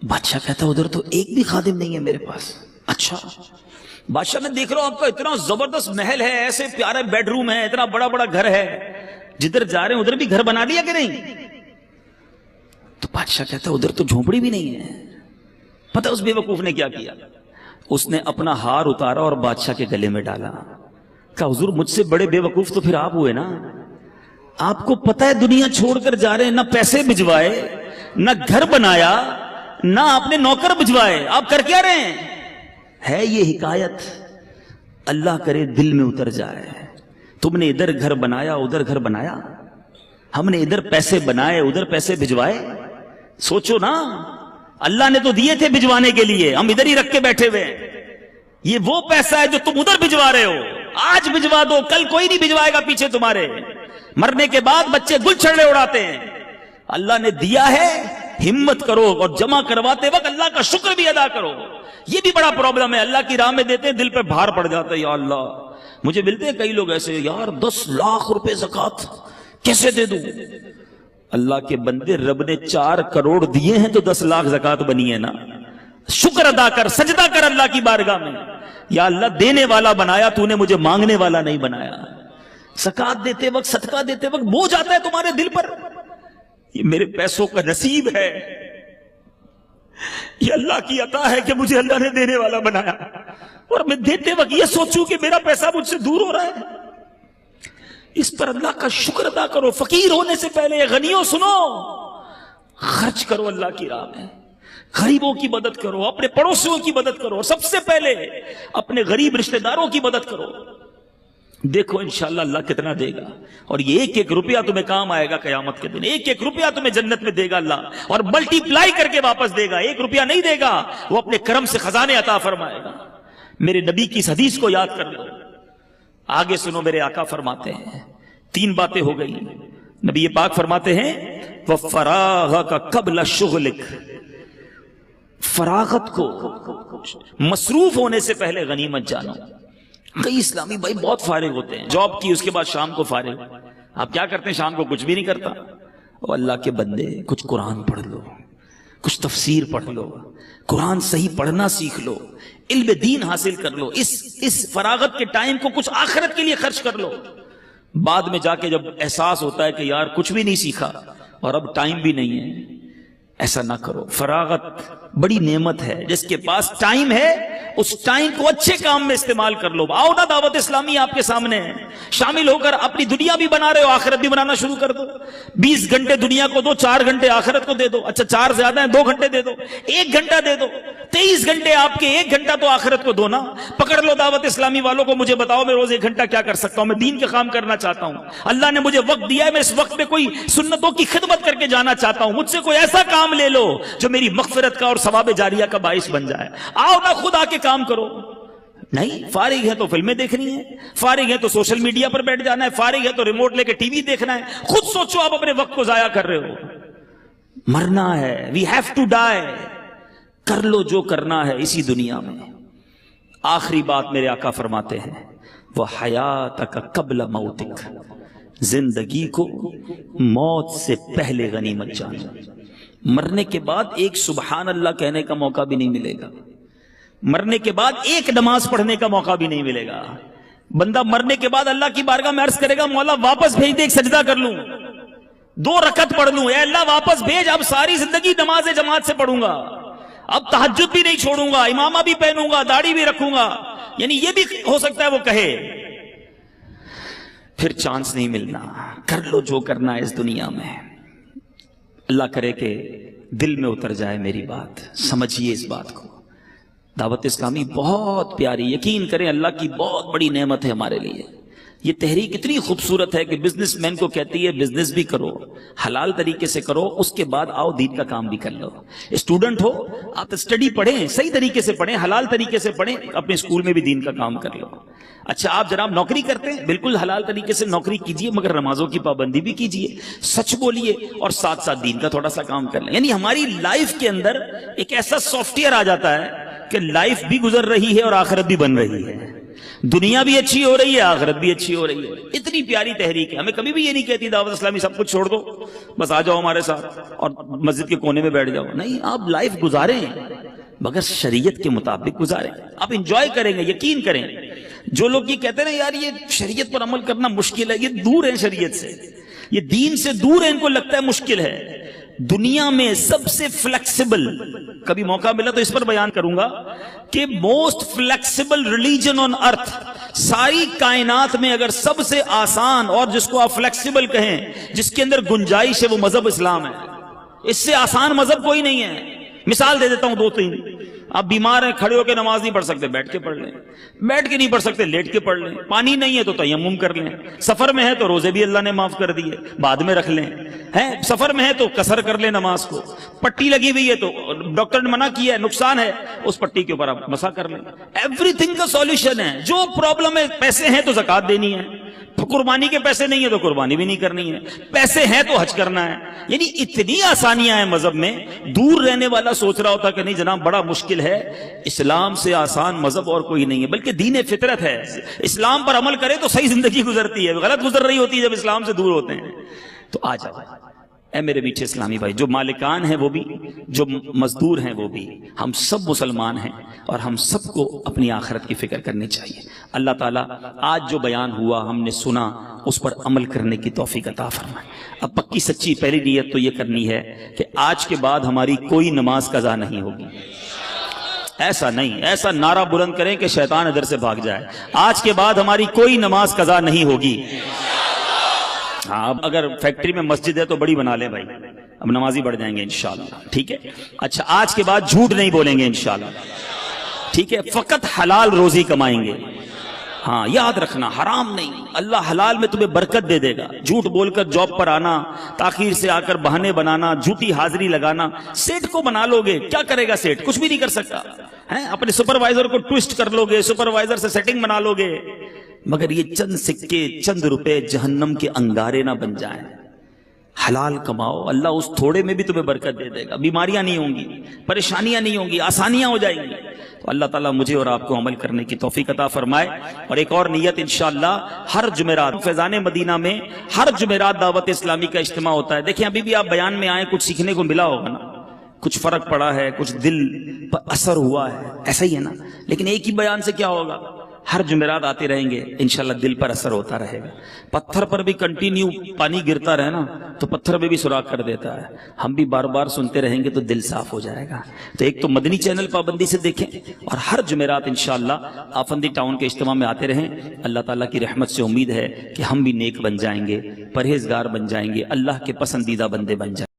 بادشاہ کہتا ہے ادھر تو ایک بھی خادم نہیں ہے میرے پاس. اچھا بادشاہ میں دیکھ رہا ہوں آپ کا اتنا زبردست محل ہے، ایسے پیارے بیڈ روم ہے، اتنا بڑا بڑا گھر ہے، جدھر جا رہے ہیں ادھر بھی گھر بنا لیا کہ نہیں؟ تو بادشاہ کہتا ہے ادھر تو جھونپڑی بھی نہیں ہے. پتہ اس بے وقوف نے کیا کیا؟ اس نے اپنا ہار اتارا اور بادشاہ کے گلے میں ڈالا. کہا حضور مجھ سے بڑے بے وقوف تو پھر آپ ہوئے نا. آپ کو پتہ ہے دنیا چھوڑ کر جا رہے ہیں، نہ پیسے بھجوائے، نہ گھر بنایا، نہ اپنے نوکر بھجوائے، آپ کر کیا رہے ہیں؟ ہے یہ حکایت اللہ کرے دل میں اتر جائے. تم نے ادھر گھر بنایا ادھر گھر بنایا، ہم نے ادھر پیسے بنائے ادھر پیسے بھجوائے. سوچو نا، اللہ نے تو دیے تھے بھجوانے کے لیے، ہم ادھر ہی رکھ کے بیٹھے ہوئے. یہ وہ پیسہ ہے جو تم ادھر بھجوا رہے ہو. آج بھجوا دو، کل کوئی نہیں بھجوائے گا پیچھے تمہارے. مرنے کے بعد بچے گل چھڑے اڑاتے ہیں. اللہ نے دیا ہے، ہمت کرو اور جمع کرواتے وقت اللہ کا شکر بھی ادا کرو. یہ بھی بڑا پرابلم ہے، اللہ کی راہ میں دیتے ہیں دل پہ بھار پڑ جاتا ہے. یا اللہ، مجھے ملتے ہیں کئی لوگ ایسے، یار 10 لاکھ روپے زکات کیسے دے دوں؟ اللہ کے بندے، رب نے 4 کروڑ دیے ہیں تو 10 لاکھ زکات بنی ہے نا. شکر ادا کر، سجدہ کر اللہ کی بارگاہ میں. یا اللہ دینے والا بنایا تو نے، مجھے مانگنے والا نہیں بنایا. زکات دیتے وقت، صدقہ دیتے وقت بوجھ آتا ہے تمہارے دل پر، یہ میرے پیسوں کا نصیب ہے، یہ اللہ کی عطا ہے کہ مجھے اللہ نے دینے والا بنایا، اور میں دیتے وقت یہ سوچوں کہ میرا پیسہ مجھ سے دور ہو رہا ہے. اس پر اللہ کا شکر ادا کرو. فقیر ہونے سے پہلے غنیوں سنو، خرچ کرو اللہ کی راہ میں، غریبوں کی مدد کرو، اپنے پڑوسیوں کی مدد کرو، سب سے پہلے اپنے غریب رشتہ داروں کی مدد کرو. دیکھو انشاءاللہ اللہ کتنا دے گا، اور یہ ایک ایک روپیہ تمہیں کام آئے گا قیامت کے دن. ایک ایک روپیہ تمہیں جنت میں دے گا اللہ، اور ملٹی پلائی کر کے واپس دے گا. 1 روپیہ نہیں دے گا، وہ اپنے کرم سے خزانے عطا فرمائے گا. میرے نبی کی اس حدیث کو یاد کر لو. آگے سنو، میرے آقا فرماتے ہیں 3 باتیں ہو گئی. نبی پاک فرماتے ہیں وَفَرَاغَكَ قَبْلَ شُغْلِكَ، فراغت کو، مصروف ہونے سے پہلے غنیمت جانو. کئی اسلامی بھائی بہت فارغ ہوتے ہیں، جاب کی اس کے بعد شام کو فارغ. آپ کیا کرتے ہیں؟ شام کو کچھ بھی نہیں کرتا. اور اللہ کے بندے کچھ قرآن پڑھ لو، کچھ تفسیر پڑھ لو، قرآن صحیح پڑھنا سیکھ لو، علم دین حاصل کر لو، اس فراغت کے ٹائم کو کچھ آخرت کے لیے خرچ کر لو۔ بعد میں جا کے جب احساس ہوتا ہے کہ یار کچھ بھی نہیں سیکھا اور اب ٹائم بھی نہیں ہے، ایسا نہ کرو۔ فراغت بڑی نعمت ہے، جس کے پاس ٹائم ہے اس ٹائم کو اچھے کام میں استعمال کر لو۔ آؤ نا، دعوت اسلامی آپ کے سامنے ہے، شامل ہو کر اپنی دنیا بھی بنا رہے ہو، آخرت بھی بنانا شروع کر دو۔ 20 گھنٹے دنیا کو دو، 4 گھنٹے آخرت کو دے دو۔ اچھا 4 زیادہ ہیں، 2 گھنٹے دے دو، 1 گھنٹہ دے دو۔ 23 گھنٹے آپ کے، 1 گھنٹہ تو آخرت کو دو نا۔ پکڑ لو دعوت اسلامی والوں کو، مجھے بتاؤ میں روز 1 گھنٹہ کیا کر سکتا ہوں؟ میں دین کے کام کرنا چاہتا ہوں، اللہ نے مجھے وقت دیا ہے، میں اس وقت میں کوئی سنتوں کی خدمت کر کے جانا چاہتا ہوں۔ مجھ سے کوئی ایسا کام لے لو جو میری مغفرت کا اور ثواب جاریہ کا باعث بن جائے۔ آؤ نا، خود آ کے کام کرو۔ نہیں، فارغ ہے تو فلمیں دیکھنی ہے، فارغ ہے تو سوشل میڈیا پر بیٹھ جانا ہے، فارغ ہے تو ریموٹ لے کے ٹی وی دیکھنا ہے۔ خود سوچو، آپ اپنے وقت کو ضائع کر رہے ہو۔ مرنا ہے، وی ہیو ٹو ڈائی۔ کر لو جو کرنا ہے اسی دنیا میں۔ آخری بات میرے آقا فرماتے ہیں، وہ حیاتک قبل موتک، زندگی کو موت سے پہلے غنیمت جانو۔ مرنے کے بعد ایک سبحان اللہ کہنے کا موقع بھی نہیں ملے گا، مرنے کے بعد ایک نماز پڑھنے کا موقع بھی نہیں ملے گا۔ بندہ مرنے کے بعد اللہ کی بارگاہ میں عرض کرے گا، مولا واپس بھیج دے، ایک سجدہ کر لوں، 2 رکعت پڑھ لوں، اے اللہ واپس بھیج، اب ساری زندگی نماز جماعت سے پڑھوں گا، اب تہجد بھی نہیں چھوڑوں گا، امامہ بھی پہنوں گا، داڑھی بھی رکھوں گا۔ یعنی یہ بھی ہو سکتا ہے وہ کہے، پھر چانس نہیں ملنا۔ کر لو جو کرنا ہے اس دنیا میں۔ اللہ کرے کہ دل میں اتر جائے میری بات، سمجھیے اس بات کو۔ دعوت اسلامی بہت پیاری، یقین کریں اللہ کی بہت بڑی نعمت ہے ہمارے لیے۔ یہ تحریک اتنی خوبصورت ہے کہ بزنس مین کو کہتی ہے بزنس بھی کرو، حلال طریقے سے کرو، اس کے بعد آؤ دین کا کام بھی کر لو۔ اسٹوڈنٹ ہو آپ اسٹڈی پڑھیں، صحیح طریقے سے پڑھیں، حلال طریقے سے پڑھیں، اپنے اسکول میں بھی دین کا کام کر لو۔ اچھا آپ جناب نوکری کرتے ہیں، بالکل حلال طریقے سے نوکری کیجئے، مگر نمازوں کی پابندی بھی کیجئے، سچ بولیے، اور ساتھ ساتھ دین کا تھوڑا سا کام کر لیں۔ یعنی ہماری لائف کے اندر ایک ایسا سافٹ ویئر آ جاتا ہے کہ لائف بھی گزر رہی ہے اور آخرت بھی بن رہی ہے، دنیا بھی اچھی ہو رہی ہے، آخرت بھی اچھی ہو رہی ہے۔ اتنی پیاری تحریک ہے، ہمیں کبھی بھی یہ نہیں کہتی دعوت اسلامی سب کچھ چھوڑ دو، بس آ جاؤ ہمارے ساتھ اور مسجد کے کونے میں بیٹھ جاؤ۔ نہیں، آپ لائف گزاریں مگر شریعت کے مطابق گزاریں، آپ انجوائے کریں گے، یقین کریں۔ جو لوگ یہ کہتے ہیں نا یار یہ شریعت پر عمل کرنا مشکل ہے، یہ دور ہے شریعت سے، یہ دین سے دور ہے، ان کو لگتا ہے مشکل ہے۔ دنیا میں سب سے فلیکسیبل، کبھی موقع ملا تو اس پر بیان کروں گا کہ موسٹ فلیکسیبل ریلیجن آن ارتھ، ساری کائنات میں اگر سب سے آسان اور جس کو آپ فلیکسیبل کہیں، جس کے اندر گنجائش ہے، وہ مذہب اسلام ہے۔ اس سے آسان مذہب کوئی نہیں ہے۔ مثال دے دیتا ہوں 2-3۔ آپ بیمار ہیں، کھڑے ہو کے نماز نہیں پڑھ سکتے، بیٹھ کے پڑھ لیں، بیٹھ کے نہیں پڑھ سکتے لیٹ کے پڑھ لیں، پانی نہیں ہے تو تیمم کر لیں، سفر میں ہے تو روزے بھی اللہ نے معاف کر دیے، بعد میں رکھ لیں، سفر میں ہے تو قصر کر لیں نماز کو، پٹی لگی ہوئی ہے تو ڈاکٹر نے منع کیا ہے، نقصان ہے، اس پٹی کے اوپر آپ مسح کر لیں۔ ایوری تھنگ کا سولوشن ہے۔ جو پرابلم ہے، پیسے ہیں تو زکات دینی ہے، قربانی کے پیسے نہیں ہے تو قربانی بھی نہیں کرنی ہے، پیسے ہیں تو حج کرنا ہے۔ یعنی اتنی آسانیاں ہیں مذہب میں۔ دور رہنے والا سوچ رہا ہوتا کہ نہیں جناب بڑا مشکل ہے، اسلام سے آسان مذہب اور کوئی نہیں ہے، بلکہ دین فطرت ہے۔ اسلام پر عمل کرے تو صحیح زندگی گزرتی ہے، غلط گزر رہی ہوتی ہے جب اسلام سے دور ہوتے ہیں۔ تو آ جاؤ اے میرے میٹھے اسلامی بھائی، جو مالکان ہیں وہ بھی، جو مزدور ہیں وہ بھی، ہم سب مسلمان ہیں اور ہم سب کو اپنی آخرت کی فکر کرنی چاہیے۔ اللہ تعالیٰ آج جو بیان ہوا ہم نے سنا، اس پر عمل کرنے کی توفیق عطا فرمائے۔ اب پکی سچی پہلی نیت تو یہ کرنی ہے کہ آج کے بعد ہماری کوئی نماز قضا نہیں ہوگی۔ ایسا نہیں، ایسا نعرہ بلند کریں کہ شیطان ادھر سے بھاگ جائے۔ آج کے بعد ہماری کوئی نماز قضا نہیں ہوگی۔ ہاں، اب اگر فیکٹری میں مسجد ہے تو بڑی بنا لیں بھائی، اب نمازی بڑھ جائیں گے انشاءاللہ، ٹھیک ہے۔ اچھا آج کے بعد جھوٹ نہیں بولیں گے انشاءاللہ، ٹھیک ہے، فقط حلال روزی کمائیں گے۔ ہاں یاد رکھنا، حرام نہیں، اللہ حلال میں تمہیں برکت دے دے گا۔ جھوٹ بول کر جاب پر آنا، تاخیر سے آ کر بہانے بنانا، جھوٹی حاضری لگانا، سیٹ کو بنا لو گے، کیا کرے گا سیٹ؟ کچھ بھی نہیں کر سکتا ہے۔ اپنے سپروائزر کو ٹوسٹ کر لو گے، سپروائزر سے سیٹنگ بنا لو گے، مگر یہ چند سکے چند روپے جہنم کے انگارے نہ بن جائیں۔ حلال کماؤ، اللہ اس تھوڑے میں بھی تمہیں برکت دے دے گا، بیماریاں نہیں ہوں گی، پریشانیاں نہیں ہوں گی، آسانیاں ہو جائیں گی۔ تو اللہ تعالیٰ مجھے اور آپ کو عمل کرنے کی توفیق عطا فرمائے۔ اور ایک اور نیت انشاءاللہ، ہر جمعرات فیضان مدینہ میں ہر جمعرات دعوت اسلامی کا اجتماع ہوتا ہے۔ دیکھیں ابھی بھی آپ بیان میں آئے، کچھ سیکھنے کو ملا ہوگا نا، کچھ فرق پڑا ہے، کچھ دل پر اثر ہوا ہے، ایسا ہی ہے نا. لیکن ایک ہی بیان سے کیا ہوگا؟ ہر جمعرات آتے رہیں گے، انشاءاللہ دل پر اثر ہوتا رہے گا. پتھر پر بھی کنٹینیو پانی گرتا رہے نا تو پتھر میں بھی سوراخ کر دیتا ہے. ہم بھی بار بار سنتے رہیں گے تو دل صاف ہو جائے گا. تو ایک تو مدنی چینل پابندی سے دیکھیں، اور ہر جمعرات انشاءاللہ آفندی ٹاؤن کے اجتماع میں آتے رہیں. اللہ تعالیٰ کی رحمت سے امید ہے کہ ہم بھی نیک بن جائیں گے، پرہیزگار بن جائیں گے، اللہ کے پسندیدہ بندے بن جائیں گے.